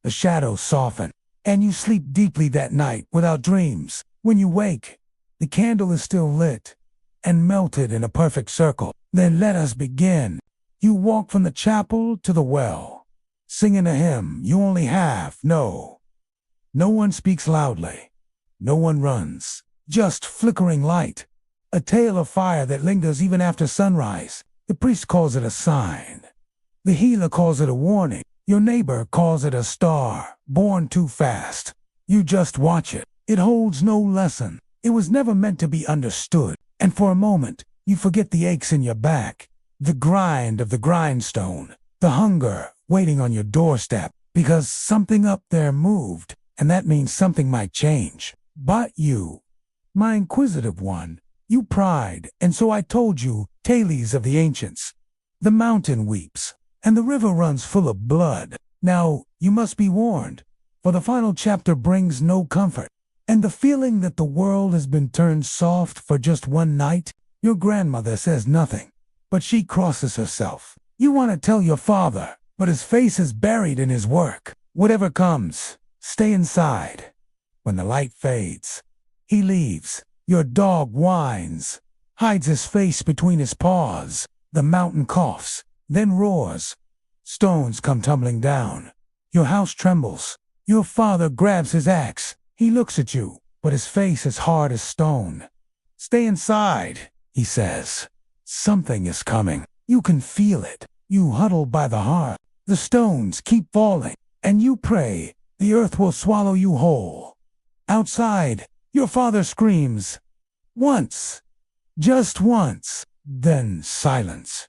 The shadows soften, and you sleep deeply that night without dreams. When you wake, the candle is still lit and melted in a perfect circle. Then let us begin. You walk from the chapel to the well, singing a hymn you only have. No one speaks loudly. No one runs. Just flickering light. A tail of fire that lingers even after sunrise. The priest calls it a sign. The healer calls it a warning. Your neighbor calls it a star, born too fast. You just watch it. It holds no lesson. It was never meant to be understood. And for a moment, you forget the aches in your back, the grind of the grindstone, the hunger waiting on your doorstep, because something up there moved, and that means something might change. But you, my inquisitive one, you pried, and so I told you tales of the ancients. The mountain weeps, and the river runs full of blood. Now, you must be warned, for the final chapter brings no comfort. And the feeling that the world has been turned soft for just one night, your grandmother says nothing, but she crosses herself. You want to tell your father, but his face is buried in his work. Whatever comes, stay inside. When the light fades, he leaves. Your dog whines, hides his face between his paws. The mountain coughs, then roars. Stones come tumbling down. Your house trembles. Your father grabs his axe. He looks at you, but his face is hard as stone. Stay inside, he says. Something is coming. You can feel it. You huddle by the hearth. The stones keep falling, and you pray the earth will swallow you whole. Outside, your father screams. Once. Just once. Then silence.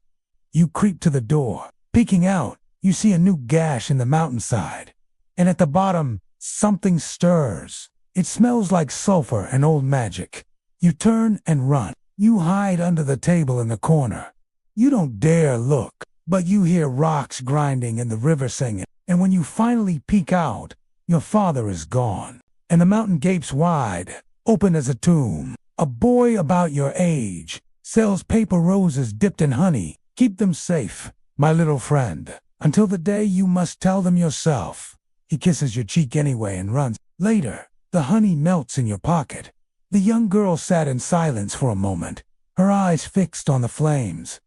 You creep to the door, Peeking out, you see a new gash in the mountainside. And at the bottom, something stirs. It smells like sulfur and old magic. You turn and run. You hide under the table in the corner. You don't dare look, but you hear rocks grinding and the river singing. And when you finally peek out, your father is gone. And the mountain gapes wide, open as a tomb. A boy about your age sells paper roses dipped in honey. Keep them safe, my little friend, until the day you must tell them yourself. He kisses your cheek anyway and runs. Later, the honey melts in your pocket. The young girl sat in silence for a moment, her eyes fixed on the flames.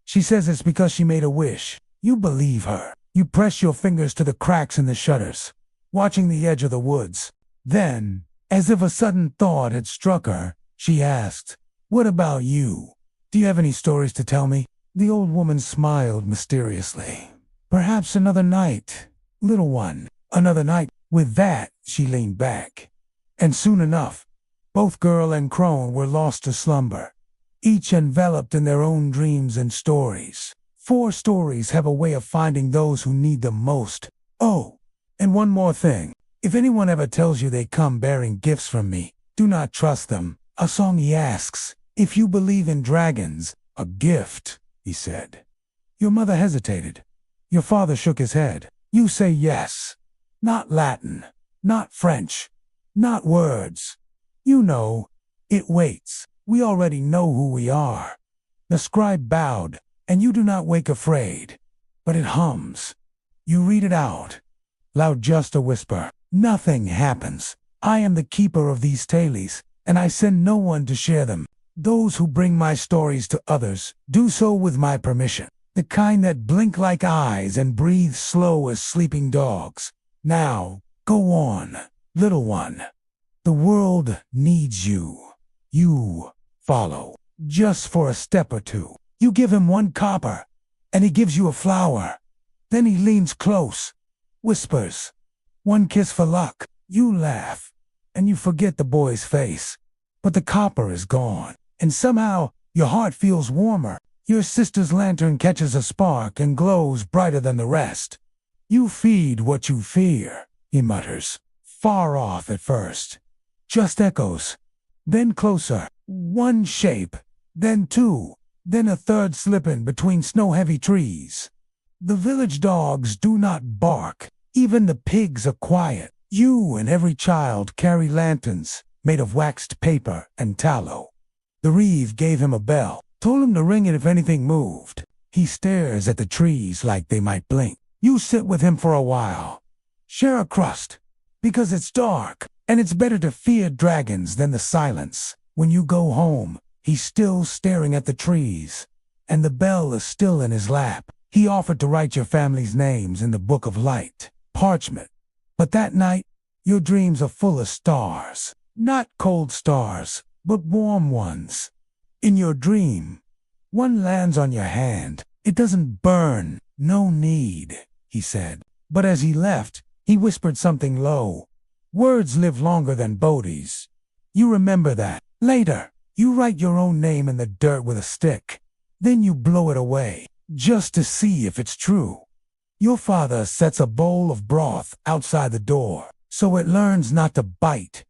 She says it's because she made a wish. You believe her. You press your fingers to the cracks in the shutters, watching the edge of the woods. Then, as if a sudden thought had struck her, she asked, "What about you? Do you have any stories to tell me?" The old woman smiled mysteriously. "Perhaps another night, little one, another night." With that, she leaned back. And soon enough, both girl and crone were lost to slumber, each enveloped in their own dreams and stories. 4 stories have a way of finding those who need them most. Oh, and one more thing. If anyone ever tells you they come bearing gifts from me, do not trust them. A song he asks, "If you believe in dragons, a gift," he said. Your mother hesitated. Your father shook his head. You say yes. Not Latin, not French, not words. You know, it waits. We already know who we are. The scribe bowed, and you do not wake afraid. But it hums. You read it out. Loud, just a whisper. Nothing happens. I am the keeper of these tales, and I send no one to share them. Those who bring my stories to others do so with my permission. The kind that blink like eyes and breathe slow as sleeping dogs. Now, go on, little one. The world needs you. You follow, just for a step or two. You give him 1 copper, and he gives you a flower. Then he leans close, whispers, "1 kiss for luck." You laugh, and you forget the boy's face. But the copper is gone, and somehow your heart feels warmer. Your sister's lantern catches a spark and glows brighter than the rest. You feed what you fear, he mutters, far off at first. Just echoes, then closer. 1 shape, then 2, then a 3rd slipping between snow-heavy trees. The village dogs do not bark. Even the pigs are quiet. You and every child carry lanterns made of waxed paper and tallow. The reeve gave him a bell, told him to ring it if anything moved. He stares at the trees like they might blink. You sit with him for a while. Share a crust, because it's dark, and it's better to fear dragons than the silence. When you go home, he's still staring at the trees, and the bell is still in his lap. He offered to write your family's names in the book of light, parchment. But that night, your dreams are full of stars. Not cold stars, but warm ones. In your dream, one lands on your hand. It doesn't burn. No need, he said. But as he left, he whispered something low. Words live longer than bodies. You remember that. Later, you write your own name in the dirt with a stick. Then you blow it away, just to see if it's true. Your father sets a bowl of broth outside the door, so it learns not to bite.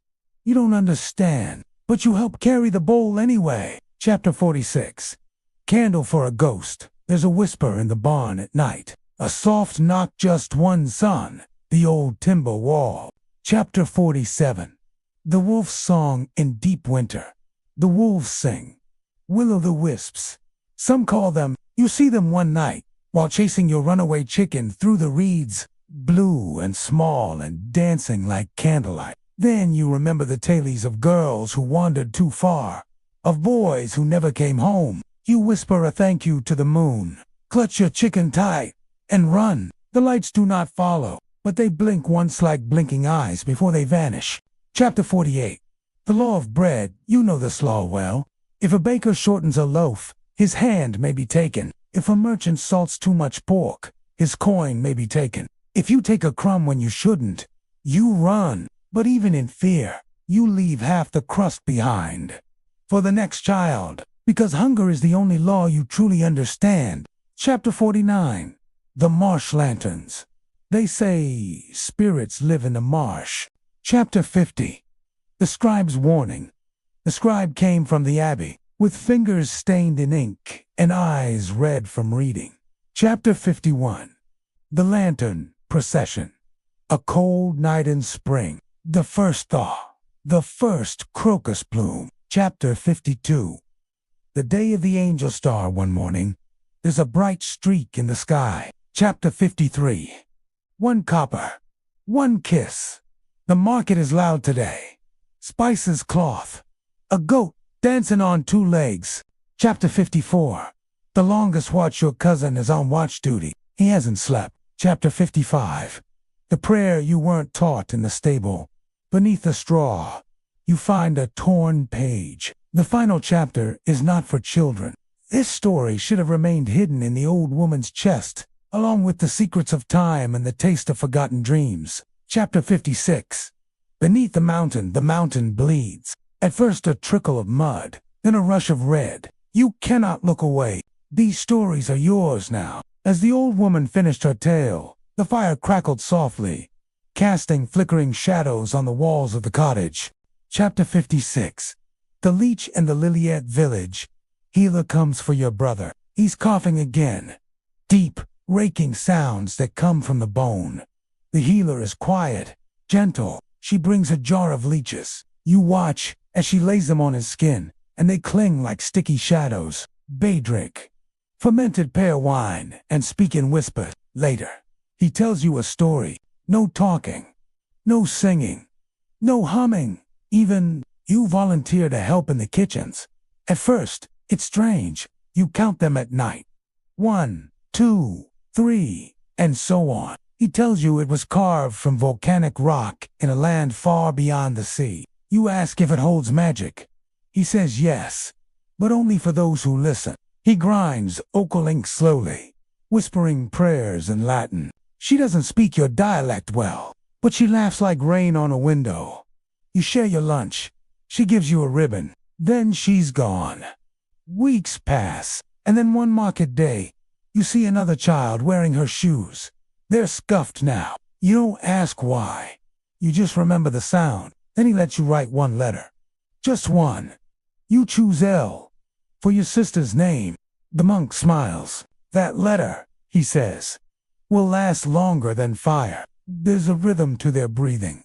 You don't understand, but you help carry the bowl anyway. Chapter 46. Candle for a ghost. There's a whisper in the barn at night. A soft knock, just one son. The old timber wall. Chapter 47. The wolf's song in deep winter. The wolves sing. Will-o'-the-wisps. Some call them. You see them one night while chasing your runaway chicken through the reeds, blue and small and dancing like candlelight. Then you remember the tales of girls who wandered too far, of boys who never came home. You whisper a thank you to the moon, clutch your chicken tight, and run. The lights do not follow, but they blink once like blinking eyes before they vanish. Chapter 48. The law of bread. You know this law well. If a baker shortens a loaf, his hand may be taken. If a merchant salts too much pork, his coin may be taken. If you take a crumb when you shouldn't, you run. But even in fear, you leave half the crust behind for the next child, because hunger is the only law you truly understand. Chapter 49. The Marsh Lanterns. They say spirits live in the marsh. Chapter 50. The Scribe's Warning. The scribe came from the abbey, with fingers stained in ink and eyes red from reading. Chapter 51. The Lantern Procession. A cold night in spring. The first thaw. The first crocus bloom. Chapter 52. The day of the angel star one morning. There's a bright streak in the sky. Chapter 53. One copper. One kiss. The market is loud today. Spices cloth. A goat dancing on two legs. Chapter 54. The longest watch. Your cousin is on watch duty. He hasn't slept. Chapter 55. The prayer you weren't taught in the stable. Beneath the straw, you find a torn page. The final chapter is not for children. This story should have remained hidden in the old woman's chest, along with the secrets of time and the taste of forgotten dreams. Chapter 56. Beneath the mountain bleeds. At first a trickle of mud, then a rush of red. You cannot look away. These stories are yours now. As the old woman finished her tale, the fire crackled softly, casting flickering shadows on the walls of the cottage. Chapter 56. The Leech and the Liliette Village. Healer comes for your brother. He's coughing again. Deep, raking sounds that come from the bone. The healer is quiet, gentle. She brings a jar of leeches. You watch as she lays them on his skin, and they cling like sticky shadows. Bay drink. Fermented pear wine, and speak in whispers. Later, he tells you a story. No talking. No singing. No humming. Even you volunteer to help in the kitchens. At first, it's strange. You count them at night. 1, 2, 3, and so on. He tells you it was carved from volcanic rock in a land far beyond the sea. You ask if it holds magic. He says yes, but only for those who listen. He grinds ochre ink slowly, whispering prayers in Latin. She doesn't speak your dialect well, but she laughs like rain on a window. You share your lunch. She gives you a ribbon. Then she's gone. Weeks pass, and then one market day, you see another child wearing her shoes. They're scuffed now. You don't ask why. You just remember the sound. Then he lets you write one letter. Just one. You choose L for your sister's name. The monk smiles. That letter, he says, will last longer than fire. There's a rhythm to their breathing,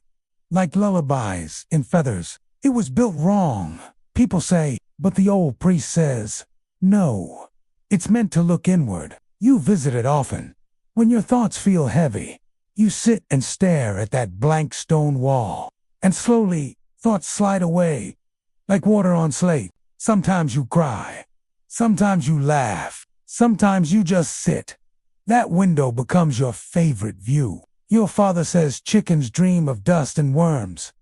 like lullabies in feathers. It was built wrong, people say, but the old priest says, no, it's meant to look inward. You visit it often. When your thoughts feel heavy, you sit and stare at that blank stone wall, and slowly thoughts slide away, like water on slate. Sometimes you cry, sometimes you laugh, sometimes you just sit. That window becomes your favorite view. Your father says chickens dream of dust and worms.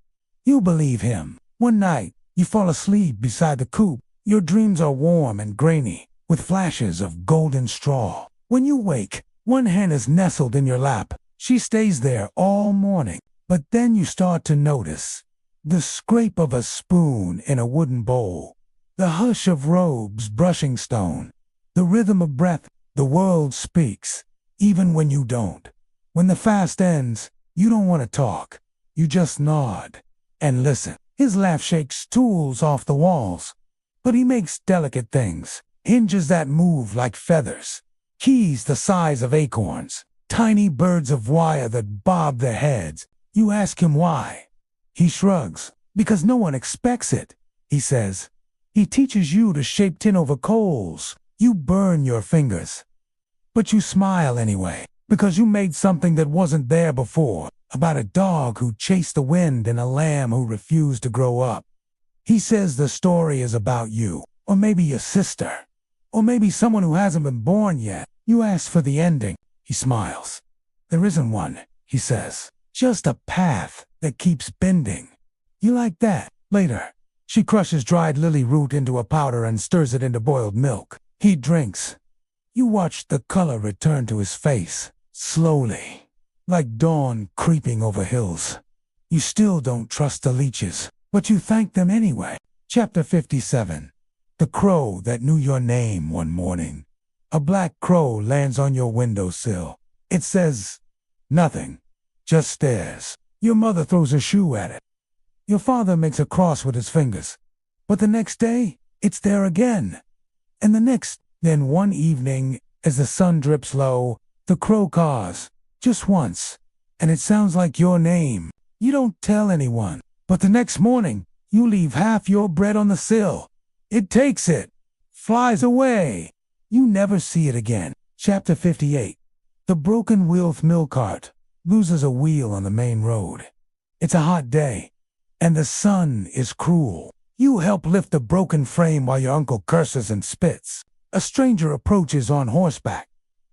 You believe him. One night, you fall asleep beside the coop. Your dreams are warm and grainy, with flashes of golden straw. When you wake, one hen is nestled in your lap. She stays there all morning. But then you start to notice the scrape of a spoon in a wooden bowl, the hush of robes brushing stone, the rhythm of breath. The world speaks, even when you don't. When the fast ends, you don't want to talk. You just nod and listen. His laugh shakes stools off the walls, but he makes delicate things, hinges that move like feathers, keys the size of acorns, tiny birds of wire that bob their heads. You ask him why. He shrugs. Because no one expects it, he says. He teaches you to shape tin over coals. You burn your fingers. But you smile anyway, because you made something that wasn't there before, about a dog who chased the wind and a lamb who refused to grow up. He says the story is about you, or maybe your sister, or maybe someone who hasn't been born yet. You ask for the ending. He smiles. There isn't one, he says. Just a path that keeps bending. You like that? Later, she crushes dried lily root into a powder and stirs it into boiled milk. He drinks. You watch the color return to his face, slowly, like dawn creeping over hills. You still don't trust the leeches, but you thank them anyway. Chapter 57. The crow that knew your name one morning. A black crow lands on your windowsill. It says nothing, just stares. Your mother throws a shoe at it. Your father makes a cross with his fingers. But the next day, it's there again. And the next, then one evening, as the sun drips low, the crow caws, just once, and it sounds like your name. You don't tell anyone, but the next morning, you leave half your bread on the sill. It takes it, flies away. You never see it again. Chapter 58. The broken-wheeled milk cart loses a wheel on the main road. It's a hot day, and the sun is cruel. You help lift the broken frame while your uncle curses and spits. A stranger approaches on horseback.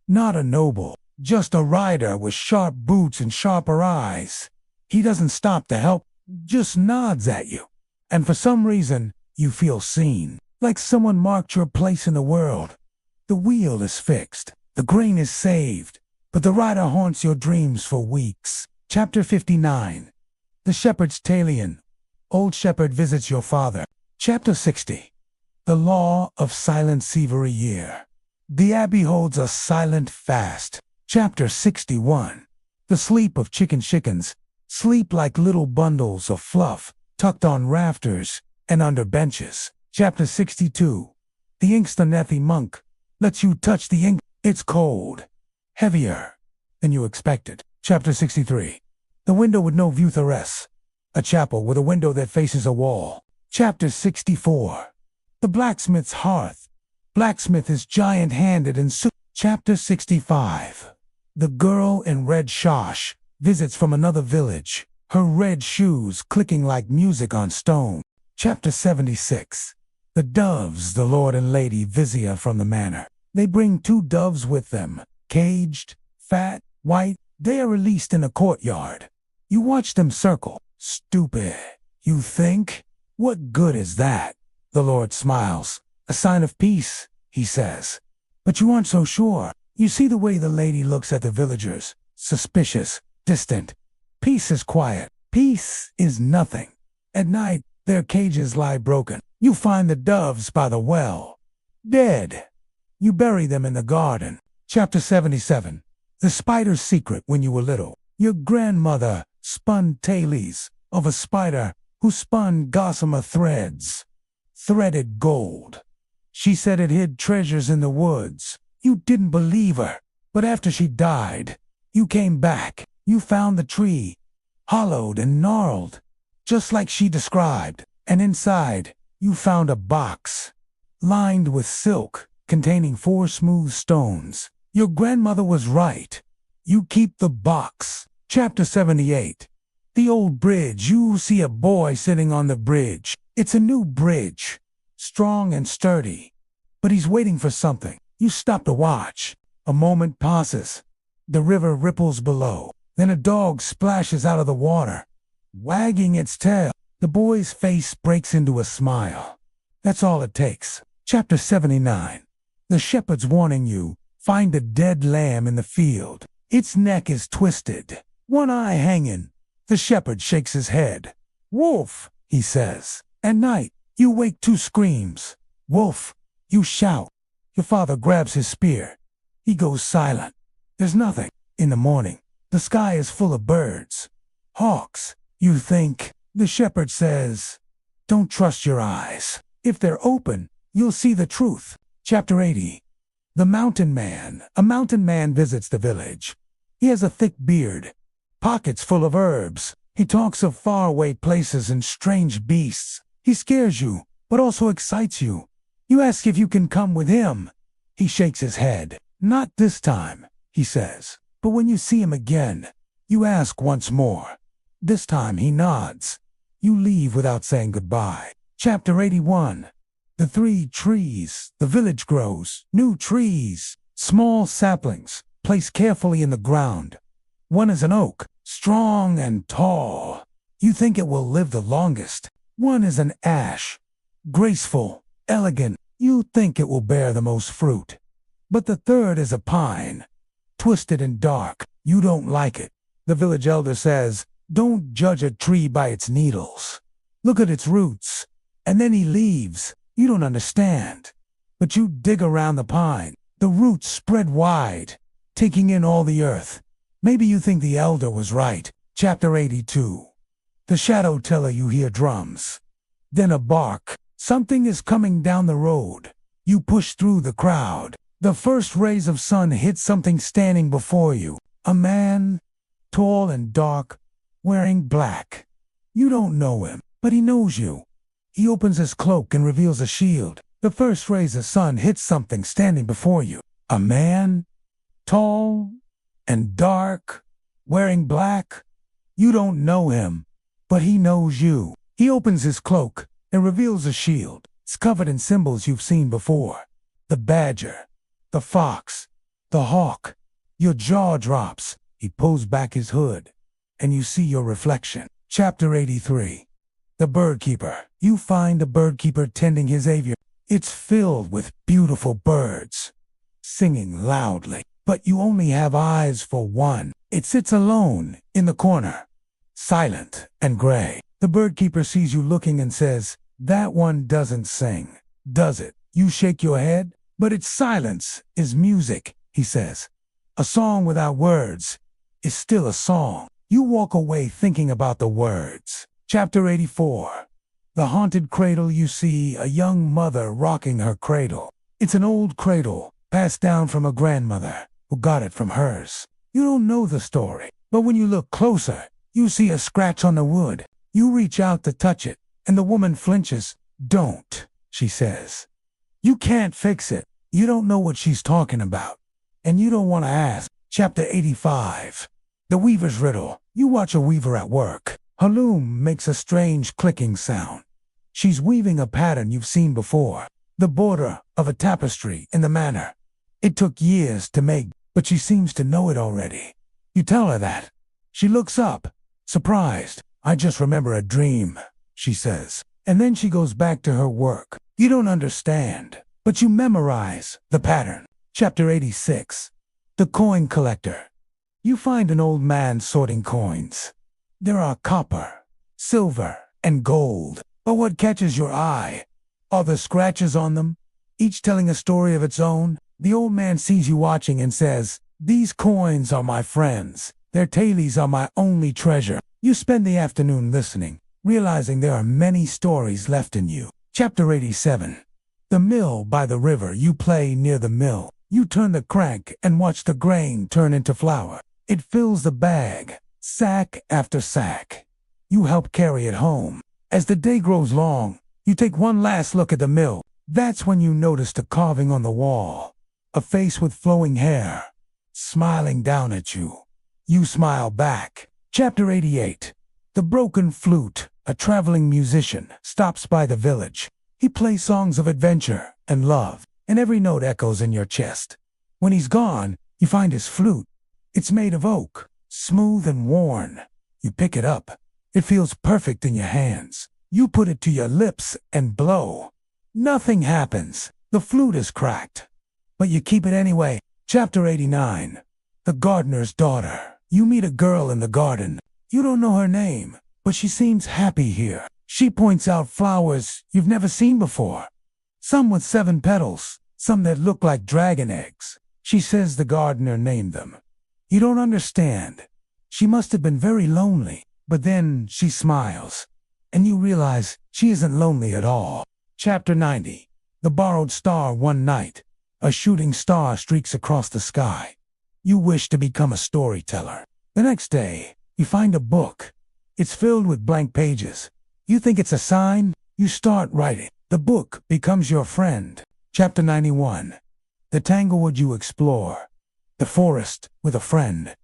Not a noble, just a rider with sharp boots and sharper eyes. He doesn't stop to help, just nods at you. And for some reason, you feel seen, like someone marked your place in the world. The wheel is fixed, the grain is saved, but the rider haunts your dreams for weeks. Chapter 59. The Shepherd's Talion. Old Shepherd visits your father. Chapter 60. The Law of Silent Savory Year. The Abbey holds a silent fast. Chapter 61. The Sleep of Chickens sleep like little bundles of fluff tucked on rafters and under benches. Chapter 62. The Inkstanethi monk lets you touch the ink. It's cold, heavier than you expected. Chapter 63. The window with no view theres. A chapel with a window that faces a wall. Chapter 64. The blacksmith's hearth. Blacksmith is giant-handed and Chapter 65. The girl in red shash visits from another village, her red shoes clicking like music on stone. Chapter 76. The doves, the lord and lady Vizia from the manor. They bring 2 doves with them, caged, fat, white. They are released in a courtyard. You watch them circle. Stupid, you think? What good is that? The Lord smiles. A sign of peace, he says. But you aren't so sure. You see the way the lady looks at the villagers. Suspicious, distant. Peace is quiet. Peace is nothing. At night, their cages lie broken. You find the doves by the well, dead. You bury them in the garden. Chapter 77. The spider's secret when you were little. Your grandmother spun tales of a spider who spun gossamer threads, threaded gold. She said it hid treasures in the woods. You didn't believe her, but after she died, you came back. You found the tree, hollowed and gnarled, just like she described, and inside, you found a box, lined with silk, containing 4 smooth stones. Your grandmother was right. You keep the box. Chapter 78. The old bridge. You see a boy sitting on the bridge. It's a new bridge, strong and sturdy, but he's waiting for something. You stop to watch. A moment passes. The river ripples below. Then a dog splashes out of the water, wagging its tail. The boy's face breaks into a smile. That's all it takes. Chapter 79. The shepherd's warning you. Find a dead lamb in the field. Its neck is twisted, one eye hanging. The shepherd shakes his head. Wolf, he says. At night, you wake 2 screams. Wolf, you shout. Your father grabs his spear. He goes silent. There's nothing. In the morning, the sky is full of birds. Hawks, you think. The shepherd says, don't trust your eyes. If they're open, you'll see the truth. Chapter 80. The Mountain Man. A mountain man visits the village. He has a thick beard, pockets full of herbs. He talks of faraway places and strange beasts. He scares you, but also excites you. You ask if you can come with him. He shakes his head. Not this time, he says. But when you see him again, you ask once more. This time he nods. You leave without saying goodbye. Chapter 81. The 3 trees. The village grows. New trees. Small saplings, placed carefully in the ground. One is an oak, strong and tall. You think it will live the longest. One is an ash, graceful, elegant. You think it will bear the most fruit. But the third is a pine, twisted and dark. You don't like it. The village elder says, don't judge a tree by its needles. Look at its roots. And then he leaves. You don't understand. But you dig around the pine. The roots spread wide, taking in all the earth. Maybe you think the elder was right. Chapter 82. The shadow teller. You hear drums. Then a bark. Something is coming down the road. You push through the crowd. The first rays of sun hit something standing before you. A man, tall and dark, wearing black. You don't know him, but he knows you. He opens his cloak and reveals a shield. The first rays of sun hit something standing before you. A man, tall and dark, wearing black. You don't know him, but he knows you. He opens his cloak and reveals a shield. It's covered in symbols you've seen before. The badger, the fox, the hawk. Your jaw drops. He pulls back his hood, and you see your reflection. Chapter 83. The bird keeper. You find the bird keeper tending his aviary. It's filled with beautiful birds, singing loudly. But you only have eyes for one. It sits alone in the corner, silent and gray. The bird keeper sees you looking and says, "That one doesn't sing, does it?" You shake your head. "But its silence is music," he says. "A song without words is still a song." You walk away thinking about the words. Chapter 84. The haunted cradle. You see a young mother rocking her cradle. It's an old cradle, passed down from a grandmother who got it from hers. You don't know the story, but when you look closer, you see a scratch on the wood. You reach out to touch it, and the woman flinches. "Don't," she says. You can't fix it. You don't know what she's talking about, and you don't want to ask. Chapter 85. The weaver's riddle. You watch a weaver at work. Her loom makes a strange clicking sound. She's weaving a pattern you've seen before. The border of a tapestry in the manor. It took years to make, but she seems to know it already. You tell her that. She looks up, surprised. "I just remember a dream," she says. And then she goes back to her work. You don't understand, but you memorize the pattern. Chapter 86. The coin collector. You find an old man sorting coins. There are copper, silver, and gold. But what catches your eye are the scratches on them, each telling a story of its own. The old man sees you watching and says, "These coins are my friends. Their tailies are my only treasure." You spend the afternoon listening, realizing there are many stories left in you. Chapter 87. The mill by the river. You play near the mill. You turn the crank and watch the grain turn into flour. It fills the bag, sack after sack. You help carry it home. As the day grows long, you take one last look at the mill. That's when you notice the carving on the wall. A face with flowing hair, smiling down at you. You smile back. Chapter 88. The broken flute. A traveling musician stops by the village. He plays songs of adventure and love, and every note echoes in your chest. When he's gone, you find his flute. It's made of oak, smooth and worn. You pick it up. It feels perfect in your hands. You put it to your lips and blow. Nothing happens. The flute is cracked, but you keep it anyway. Chapter 89. The gardener's daughter. You meet a girl in the garden. You don't know her name, but she seems happy here. She points out flowers you've never seen before. Some with 7 petals, some that look like dragon eggs. She says the gardener named them. You don't understand. She must have been very lonely, but then she smiles, and you realize she isn't lonely at all. Chapter 90. The borrowed star. One night, a shooting star streaks across the sky. You wish to become a storyteller. The next day, you find a book. It's filled with blank pages. You think it's a sign? You start writing. The book becomes your friend. Chapter 91. The tanglewood. You explore the forest with a friend.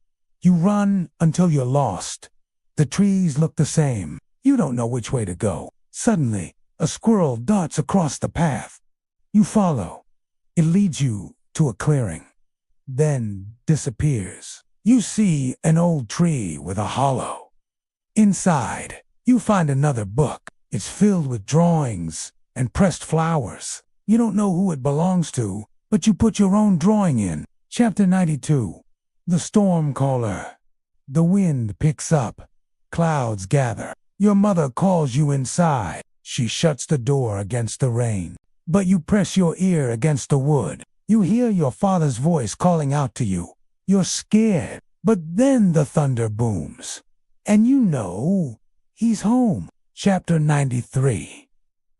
You run until you're lost. The trees look the same. You don't know which way to go. Suddenly, a squirrel darts across the path. You follow. It leads you to a clearing, then disappears. You see an old tree with a hollow. Inside, you find another book. It's filled with drawings and pressed flowers. You don't know who it belongs to, but you put your own drawing in. Chapter 92. The storm caller. The wind picks up. Clouds gather. Your mother calls you inside. She shuts the door against the rain, but you press your ear against the wood. You hear your father's voice calling out to you. You're scared, but then the thunder booms. And you know he's home. Chapter 93.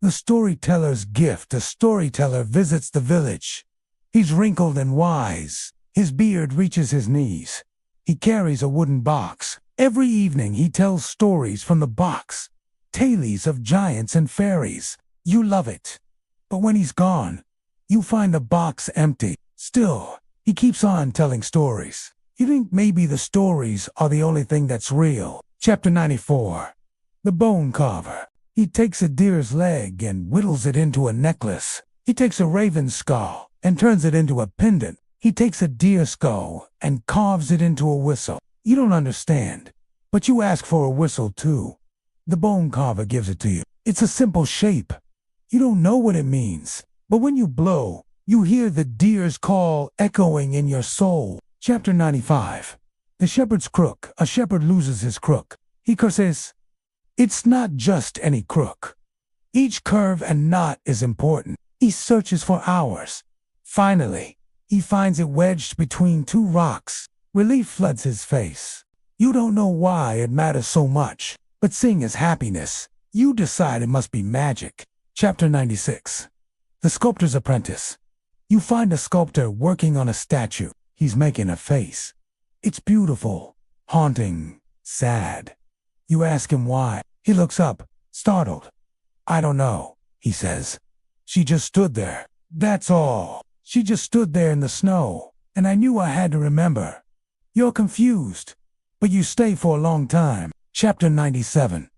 The storyteller's gift. A storyteller visits the village. He's wrinkled and wise. His beard reaches his knees. He carries a wooden box. Every evening he tells stories from the box. Tales of giants and fairies. You love it. But when he's gone, you find the box empty. Still, he keeps on telling stories. You think maybe the stories are the only thing that's real. Chapter 94. The Bone Carver. He takes a deer's leg and whittles it into a necklace. He takes a raven's skull and turns it into a pendant. He takes a deer skull and carves it into a whistle. You don't understand, but you ask for a whistle too. The bone carver gives it to you. It's a simple shape. You don't know what it means, but when you blow, you hear the deer's call echoing in your soul. Chapter 95. The shepherd's crook. A shepherd loses his crook. He curses. It's not just any crook. Each curve and knot is important. He searches for hours. Finally, he finds it wedged between two rocks. Relief floods his face. You don't know why it matters so much, but seeing his happiness, you decide it must be magic. Chapter 96. The Sculptor's Apprentice. You find a sculptor working on a statue. He's making a face. It's beautiful, haunting, sad. You ask him why. He looks up, startled. I don't know, he says. She just stood there. That's all. She just stood there in the snow, and I knew I had to remember. You're confused, but you stay for a long time. Chapter 97.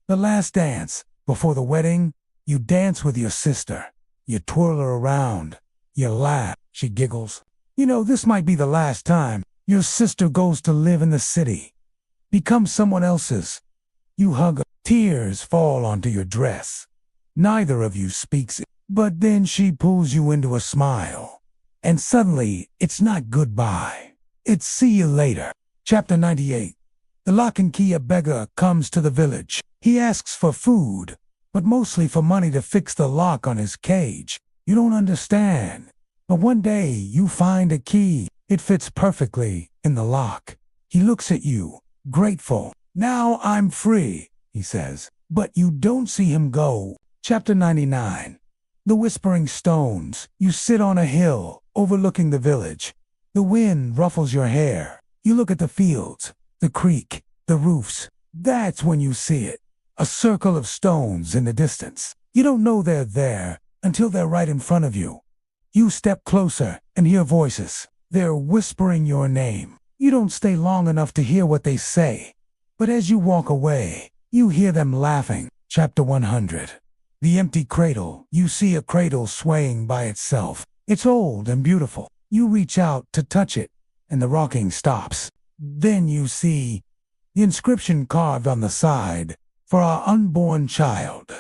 The Last Dance. Before the wedding, you dance with your sister. You twirl her around. You laugh. She giggles. You know, this might be the last time. Your sister goes to live in the city. Becomes someone else's. You hug her. Tears fall onto your dress. Neither of you speaks it, but then she pulls you into a smile. And suddenly, it's not goodbye. It's see you later. Chapter 98. The lock and key beggar comes to the village. He asks for food, but mostly for money to fix the lock on his cage. You don't understand. But one day, you find a key. It fits perfectly in the lock. He looks at you, grateful. Now I'm free, he says. But you don't see him go. Chapter 99. The Whispering Stones. You sit on a hill, overlooking the village. The wind ruffles your hair. You look at the fields, the creek, the roofs. That's when you see it. A circle of stones in the distance. You don't know they're there until they're right in front of you. You step closer and hear voices. They're whispering your name. You don't stay long enough to hear what they say. But as you walk away, you hear them laughing. Chapter 100. The Empty Cradle. You see a cradle swaying by itself. It's old and beautiful. You reach out to touch it, and the rocking stops. Then you see the inscription carved on the side, "For our unborn child."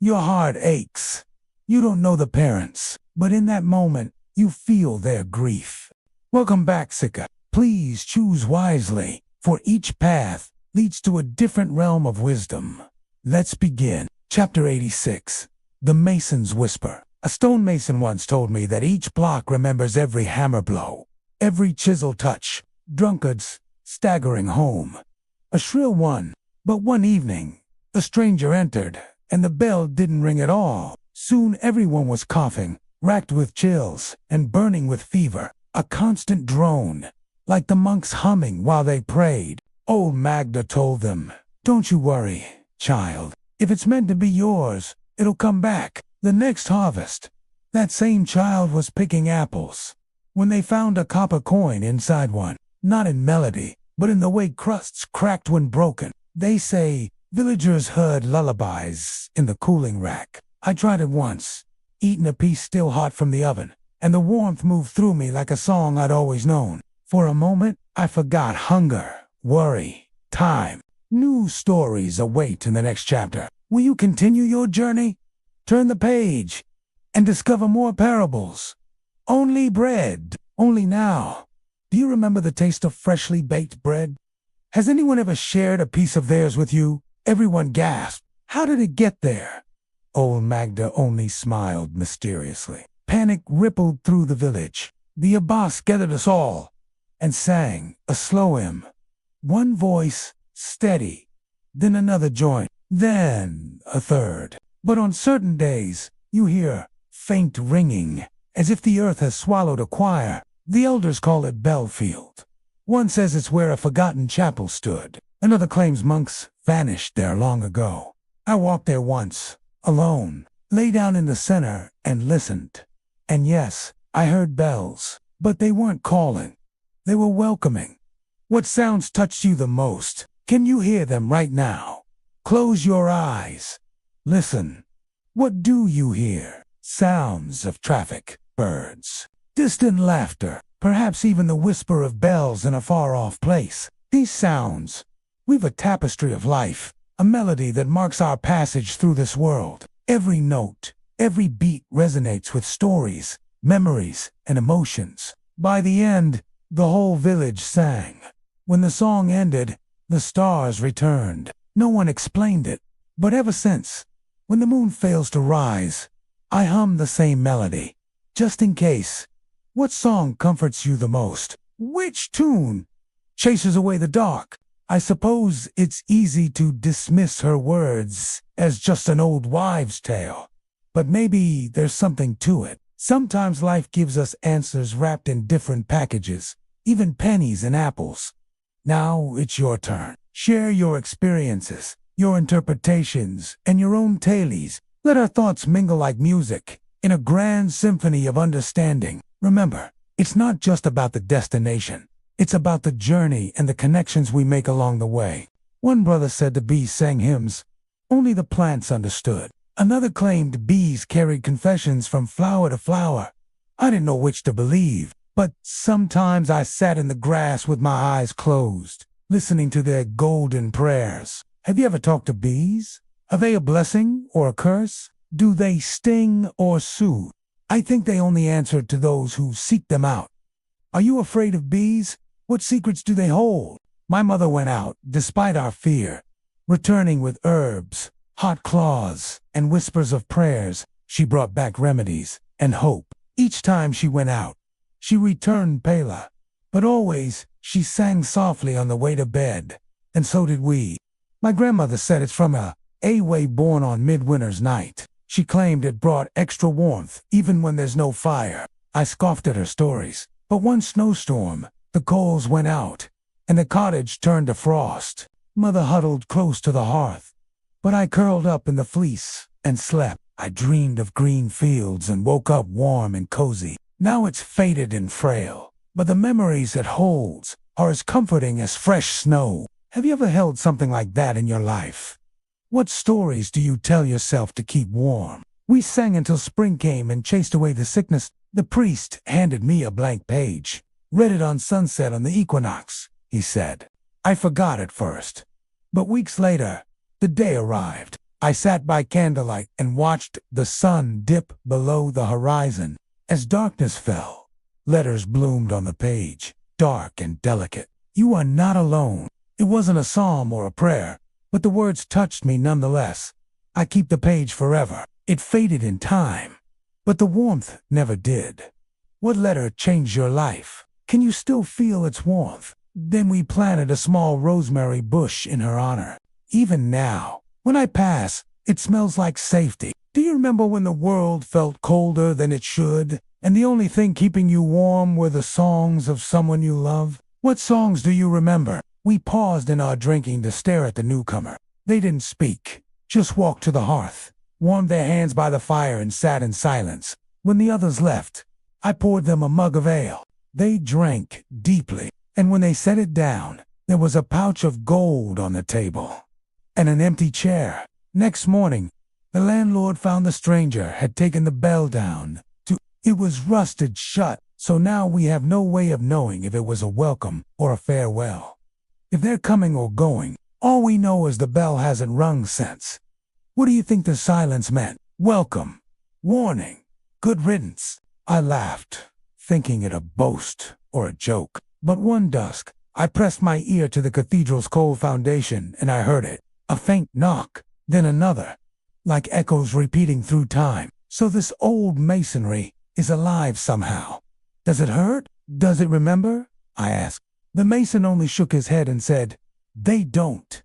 Your heart aches. You don't know the parents, but in that moment, you feel their grief. Welcome back, Sika. Please choose wisely, for each path leads to a different realm of wisdom. Let's begin. Chapter 86. The Mason's Whisper. A stonemason once told me that each block remembers every hammer blow, every chisel touch, drunkards staggering home. A shrill one. But one evening, a stranger entered, and the bell didn't ring at all. Soon everyone was coughing, racked with chills, and burning with fever. A constant drone, like the monks humming while they prayed. Old Magda told them, "Don't you worry, child. If it's meant to be yours, it'll come back the next harvest." That same child was picking apples when they found a copper coin inside one, not in melody, but in the way crusts cracked when broken. They say villagers heard lullabies in the cooling rack. I tried it once, eating a piece still hot from the oven, and the warmth moved through me like a song I'd always known. For a moment, I forgot hunger, worry, time. New stories await in the next chapter. Will you continue your journey? Turn the page and discover more parables. Only bread, only now. Do you remember the taste of freshly baked bread? Has anyone ever shared a piece of theirs with you? Everyone gasped. How did it get there? Old Magda only smiled mysteriously. Panic rippled through the village. The abbas gathered us all and sang a slow hymn. One voice, steady, then another joined, then a third. But on certain days, you hear faint ringing, as if the earth has swallowed a choir. The elders call it Belfield. One says it's where a forgotten chapel stood. Another claims monks vanished there long ago. I walked there once, alone, lay down in the center and listened. And yes, I heard bells, but they weren't calling. They were welcoming. What sounds touched you the most? Can you hear them right now? Close your eyes. Listen. What do you hear? Sounds of traffic, birds, distant laughter, perhaps even the whisper of bells in a far-off place. These sounds weave a tapestry of life, a melody that marks our passage through this world. Every note, every beat resonates with stories, memories, and emotions. By the end, the whole village sang. When the song ended, the stars returned. No one explained it, but ever since, when the moon fails to rise, I hum the same melody, just in case. What song comforts you the most? Which tune chases away the dark? I suppose it's easy to dismiss her words as just an old wives' tale, but maybe there's something to it. Sometimes life gives us answers wrapped in different packages, even pennies and apples. Now it's your turn. Share your experiences, your interpretations, and your own tales. Let our thoughts mingle like music in a grand symphony of understanding. Remember, it's not just about the destination. It's about the journey and the connections we make along the way. One brother said the bees sang hymns. Only the plants understood. Another claimed bees carried confessions from flower to flower. I didn't know which to believe, but sometimes I sat in the grass with my eyes closed, listening to their golden prayers. Have you ever talked to bees? Are they a blessing or a curse? Do they sting or soothe? I think they only answer to those who seek them out. Are you afraid of bees? What secrets do they hold? My mother went out, despite our fear, returning with herbs, hot claws, and whispers of prayers. She brought back remedies and hope. Each time she went out, she returned paler, but always she sang softly on the way to bed, and so did we. My grandmother said it's from a away born on midwinter's night. She claimed it brought extra warmth, even when there's no fire. I scoffed at her stories, but one snowstorm, the coals went out, and the cottage turned to frost. Mother huddled close to the hearth, but I curled up in the fleece and slept. I dreamed of green fields and woke up warm and cozy. Now it's faded and frail, but the memories it holds are as comforting as fresh snow. Have you ever held something like that in your life? What stories do you tell yourself to keep warm? We sang until spring came and chased away the sickness. The priest handed me a blank page. Read it on sunset on the equinox, he said. I forgot at first, but weeks later, the day arrived. I sat by candlelight and watched the sun dip below the horizon. As darkness fell, letters bloomed on the page, dark and delicate. You are not alone. It wasn't a psalm or a prayer, but the words touched me nonetheless. I keep the page forever. It faded in time, but the warmth never did. What letter changed your life? Can you still feel its warmth? Then we planted a small rosemary bush in her honor. Even now, when I pass, it smells like safety. Do you remember when the world felt colder than it should, and the only thing keeping you warm were the songs of someone you love? What songs do you remember? We paused in our drinking to stare at the newcomer. They didn't speak, just walked to the hearth, warmed their hands by the fire and sat in silence. When the others left, I poured them a mug of ale. They drank deeply, and when they set it down, there was a pouch of gold on the table and an empty chair. Next morning, the landlord found the stranger had taken the bell down. It was rusted shut, so now we have no way of knowing if it was a welcome or a farewell. If they're coming or going, all we know is the bell hasn't rung since. What do you think the silence meant? Welcome, warning, good riddance. I laughed, thinking it a boast or a joke. But one dusk, I pressed my ear to the cathedral's cold foundation and I heard it. A faint knock, then another, like echoes repeating through time. So this old masonry is alive somehow. Does it hurt? Does it remember? I asked. The mason only shook his head and said, "They don't.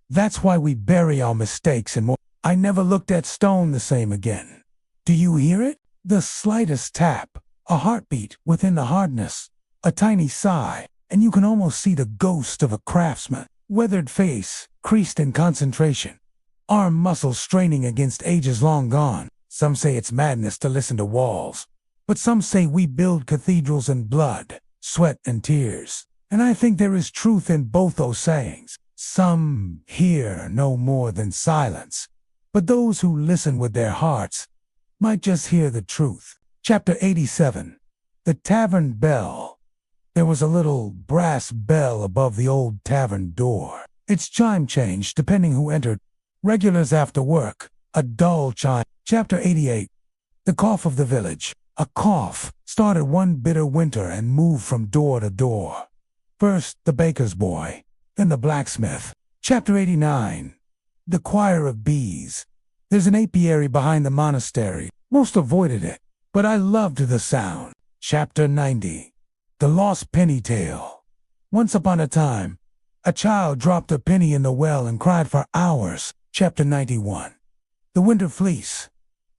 That's why we bury our mistakes and more." I never looked at stone the same again. Do you hear it? The slightest tap, a heartbeat within the hardness, a tiny sigh, and you can almost see the ghost of a craftsman, weathered face, creased in concentration, arm muscles straining against ages long gone. Some say it's madness to listen to walls, but some say we build cathedrals in blood, sweat, and tears. And I think there is truth in both those sayings. Some hear no more than silence, but those who listen with their hearts might just hear the truth. Chapter 87. The Tavern Bell. There was a little brass bell above the old tavern door. Its chime changed depending who entered. Regulars after work, a dull chime. Chapter 88. The cough of the village. A cough started one bitter winter and moved from door to door. First the baker's boy, then the blacksmith. Chapter 89. The choir of bees. There's an apiary behind the monastery. Most avoided it, but I loved the sound. Chapter 90. The lost penny tale. Once upon a time, a child dropped a penny in the well and cried for hours. Chapter 91. The winter fleece.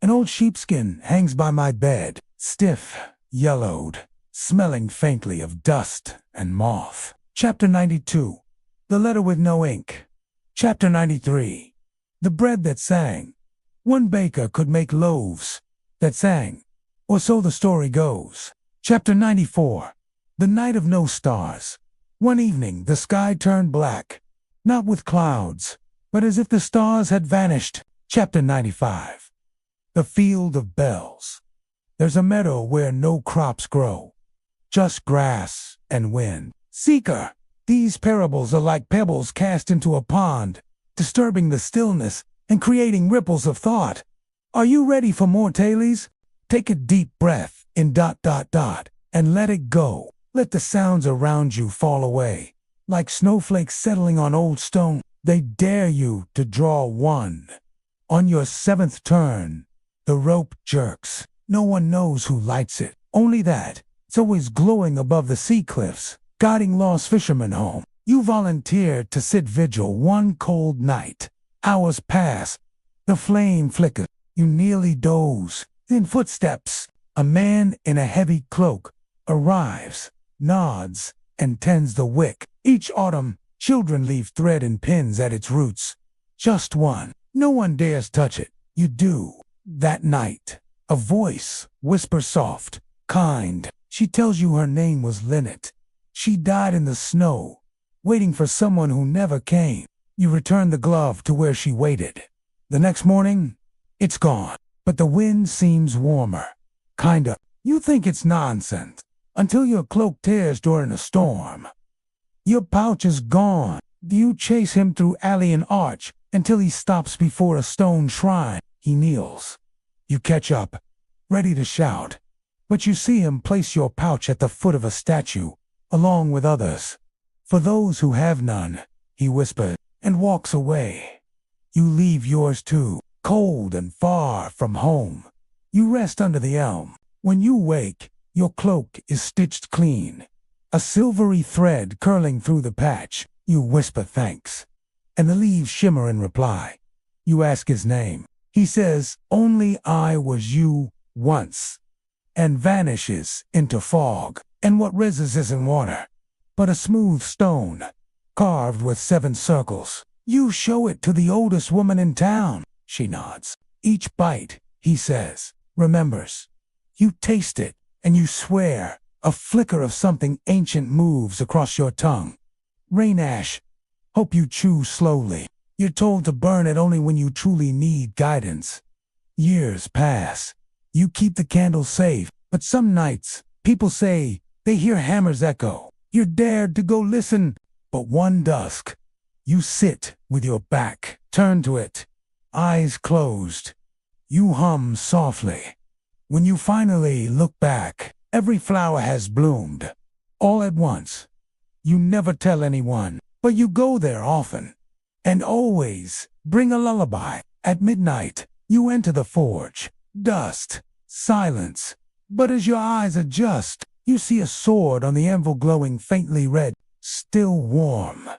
An old sheepskin hangs by my bed, stiff, yellowed, smelling faintly of dust and moth. Chapter 92. The letter with no ink. Chapter 93. The bread that sang. One baker could make loaves that sang, or so the story goes. Chapter 94. The night of no stars. One evening the sky turned black, not with clouds, but as if the stars had vanished. Chapter 95. The field of bells. There's a meadow where no crops grow, just grass and wind. Seeker, these parables are like pebbles cast into a pond, disturbing the stillness and creating ripples of thought. Are you ready for more tales? Take a deep breath in ... and let it go. Let the sounds around you fall away. Like snowflakes settling on old stone, they dare you to draw one. On your seventh turn, the rope jerks. No one knows who lights it, only that it's always glowing above the sea cliffs, guiding lost fishermen home. You volunteered to sit vigil one cold night. Hours pass, the flame flickers, you nearly doze. Then footsteps, a man in a heavy cloak, arrives, nods, and tends the wick. Each autumn, children leave thread and pins at its roots. Just one. No one dares touch it. You do. That night, a voice whispers soft, kind. She tells you her name was Linnet. She died in the snow, waiting for someone who never came. You return the glove to where she waited. The next morning, it's gone, but the wind seems warmer. Kinda. You think it's nonsense, until your cloak tears during a storm. Your pouch is gone. You chase him through alley and arch until he stops before a stone shrine. He kneels. You catch up, ready to shout, but you see him place your pouch at the foot of a statue, along with others. For those who have none, he whispers, and walks away. You leave yours too, cold and far from home. You rest under the elm. When you wake, your cloak is stitched clean, a silvery thread curling through the patch. You whisper thanks, and the leaves shimmer in reply. You ask his name. He says, "Only I was you once," and vanishes into fog. And what rises isn't water, but a smooth stone, carved with 7 circles. You show it to the oldest woman in town. She nods. Each bite, he says, remembers. You taste it, and you swear. A flicker of something ancient moves across your tongue. Rain ash. Hope you chew slowly. You're told to burn it only when you truly need guidance. Years pass. You keep the candle safe, but some nights, people say they hear hammers echo. You're dared to go listen, but one dusk, you sit with your back turned to it, eyes closed. You hum softly. When you finally look back, every flower has bloomed, all at once. You never tell anyone, but you go there often, and always bring a lullaby. At midnight, you enter the forge. Dust, silence, But as your eyes adjust, you see a sword on the anvil glowing faintly red, still warm.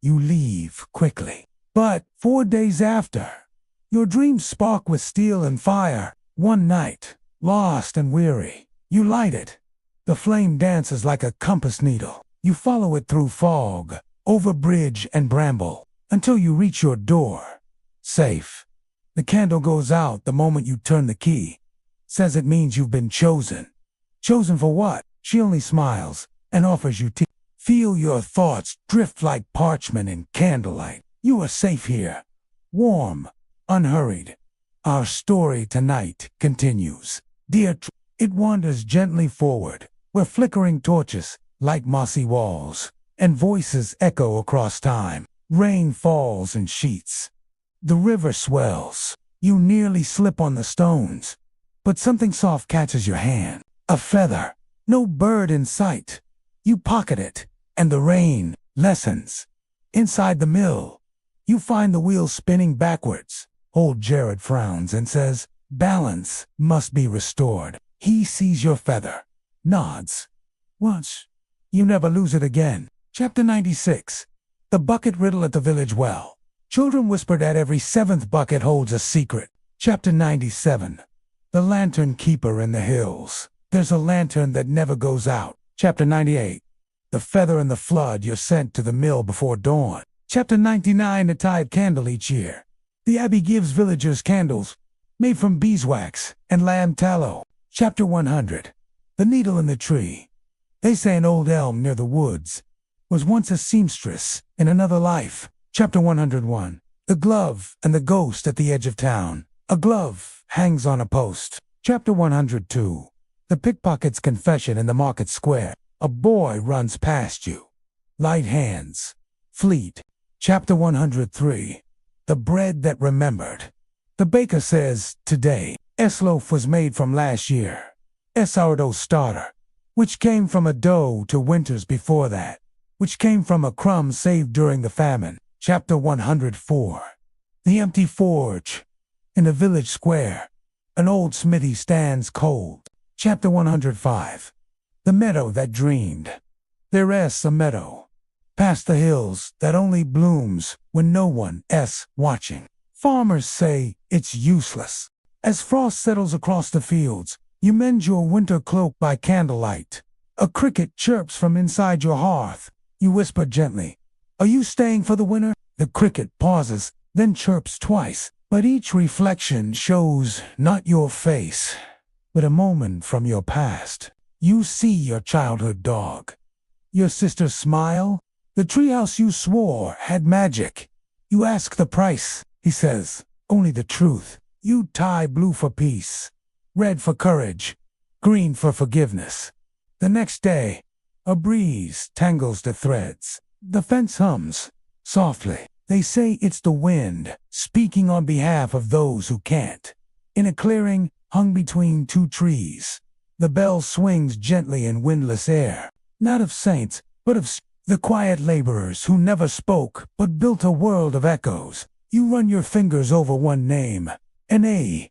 You leave quickly. But 4 days after, your dreams spark with steel and fire. One night, lost and weary, you light it. The flame dances like a compass needle. You follow it through fog, over bridge and bramble, until you reach your door. Safe. The candle goes out the moment you turn the key. Says it means you've been chosen. Chosen for what? She only smiles and offers you tea. Feel your thoughts drift like parchment in candlelight. You are safe here. Warm, unhurried. Our story tonight continues. It wanders gently forward, where flickering torches light mossy walls, and voices echo across time. Rain falls in sheets. The river swells. You nearly slip on the stones, but something soft catches your hand. A feather. No bird in sight. You pocket it, and the rain lessens. Inside the mill, you find the wheel spinning backwards. Old Jared frowns and says, balance must be restored. He sees your feather, nods. Once, you never lose it again. Chapter 96. The bucket riddle at the village well. Children whispered that every 7th bucket holds a secret. Chapter 97. The lantern keeper in the hills. There's a lantern that never goes out. Chapter 98. The feather and the flood you're sent to the mill before dawn. Chapter 99. The tide candle each year. The abbey gives villagers candles made from beeswax and lamb tallow. Chapter 100. The needle in the tree. They say an old elm near the woods was once a seamstress in another life. Chapter 101. The glove and the ghost at the edge of town. A glove hangs on a post. Chapter 102. The pickpocket's confession in the market square. A boy runs past you. Light hands. Fleet. Chapter 103. The bread that remembered. The baker says, today, loaf was made from last year. Sourdough starter, which came from a dough to winters before that, which came from a crumb saved during the famine. Chapter 104. The empty forge. In the village square, an old smithy stands cold. Chapter 105. The meadow that dreamed. There's a meadow, past the hills, that only blooms when no one's watching. Farmers say it's useless. As frost settles across the fields, you mend your winter cloak by candlelight. A cricket chirps from inside your hearth. You whisper gently, are you staying for the winter? The cricket pauses, then chirps twice, but each reflection shows not your face, but a moment from your past. You see your childhood dog. Your sister's smile. The treehouse you swore had magic. You ask the price. He says, only the truth. You tie blue for peace, red for courage, green for forgiveness. The next day, a breeze tangles the threads. The fence hums softly. They say it's the wind speaking on behalf of those who can't. In a clearing hung between 2 trees, the bell swings gently in windless air. Not of saints, but of the quiet laborers who never spoke but built a world of echoes. You run your fingers over one name, N.A.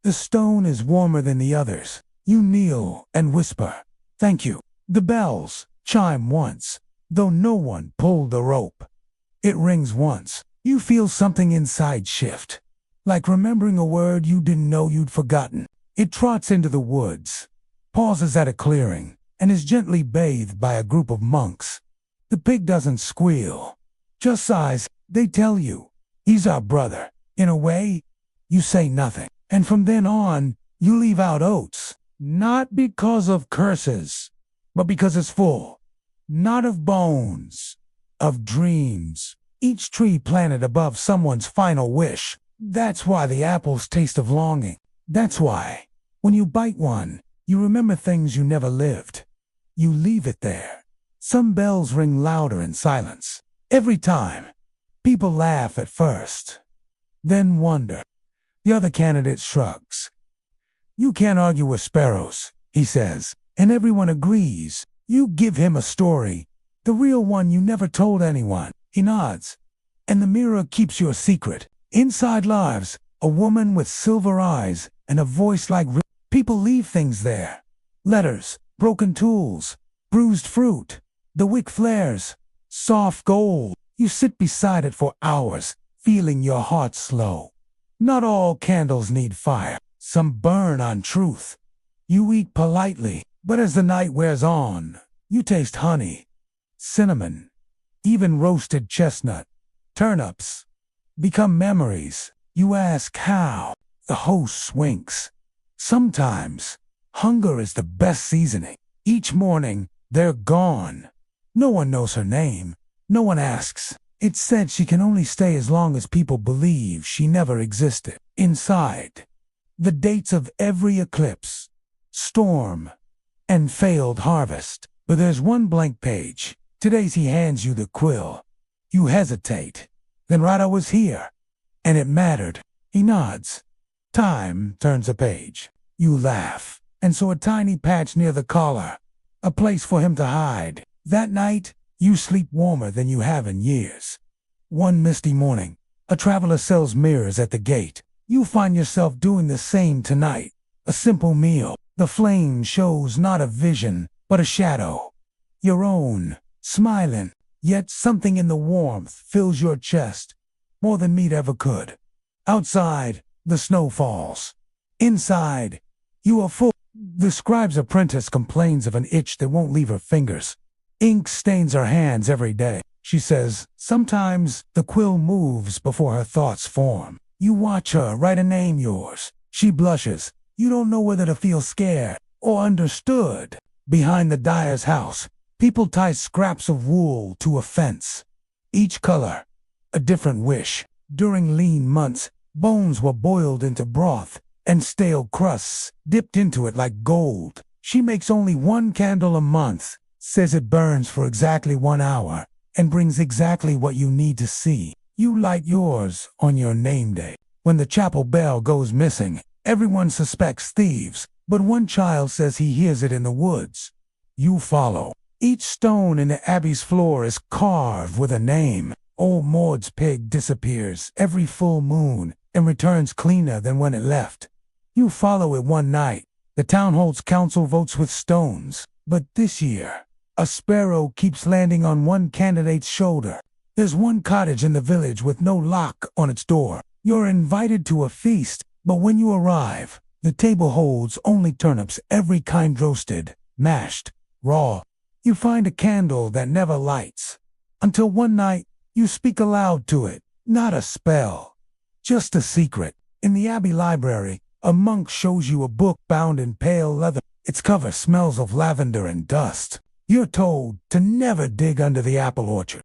The stone is warmer than the others. You kneel and whisper, thank you. The bells chime once, though no one pulled the rope. It rings once. You feel something inside shift, like remembering a word you didn't know you'd forgotten. It trots into the woods, pauses at a clearing, and is gently bathed by a group of monks. The pig doesn't squeal, just sighs. They tell you, he's our brother. In a way, you say nothing. And from then on, you leave out oats, not because of curses, but because it's full, not of bones, of dreams. Each tree planted above someone's final wish. That's why the apples taste of longing. That's why, when you bite one, you remember things you never lived. You leave it there. Some bells ring louder in silence. Every time, people laugh at first, then wonder. The other candidate shrugs. You can't argue with sparrows, he says, and everyone agrees. You give him a story, the real one you never told anyone. He nods, and the mirror keeps your secret. Inside lives, a woman with silver eyes and a voice like people leave things there. Letters, broken tools, bruised fruit. The wick flares, soft gold. You sit beside it for hours, feeling your heart slow. Not all candles need fire. Some burn on truth. You eat politely, but as the night wears on, you taste honey, cinnamon, even roasted chestnut, turnips. Become memories. You ask how. The host winks. Sometimes, hunger is the best seasoning. Each morning, they're gone. No one knows her name. No one asks. It's said she can only stay as long as people believe she never existed. Inside, the dates of every eclipse, storm, and failed harvest. But there's one blank page. Today's he hands you the quill. You hesitate. Then Rada was here, and it mattered. He nods. Time turns a page. You laugh, and so a tiny patch near the collar, a place for him to hide. That night, you sleep warmer than you have in years. One misty morning, a traveler sells mirrors at the gate. You find yourself doing the same tonight. A simple meal. The flame shows not a vision, but a shadow. Your own, smiling, yet something in the warmth fills your chest, more than meat ever could. Outside, the snow falls. Inside, you are full. The scribe's apprentice complains of an itch that won't leave her fingers. Ink stains her hands every day. She says, sometimes the quill moves before her thoughts form. You watch her write a name yours. She blushes. You don't know whether to feel scared or understood. Behind the dyer's house, people tie scraps of wool to a fence. Each color, a different wish. During lean months, bones were boiled into broth, and stale crusts dipped into it like gold. She makes only one candle a month, says it burns for exactly 1 hour, and brings exactly what you need to see. You light yours on your name day. When the chapel bell goes missing, everyone suspects thieves, but one child says he hears it in the woods. You follow. Each stone in the abbey's floor is carved with a name. Old Maud's pig disappears every full moon and returns cleaner than when it left. You follow it one night. The town holds council votes with stones. But this year, a sparrow keeps landing on one candidate's shoulder. There's one cottage in the village with no lock on its door. You're invited to a feast, but when you arrive, the table holds only turnips, every kind roasted, mashed, raw. You find a candle that never lights. Until one night, you speak aloud to it. Not a spell, just a secret. In the abbey library, a monk shows you a book bound in pale leather. Its cover smells of lavender and dust. You're told to never dig under the apple orchard.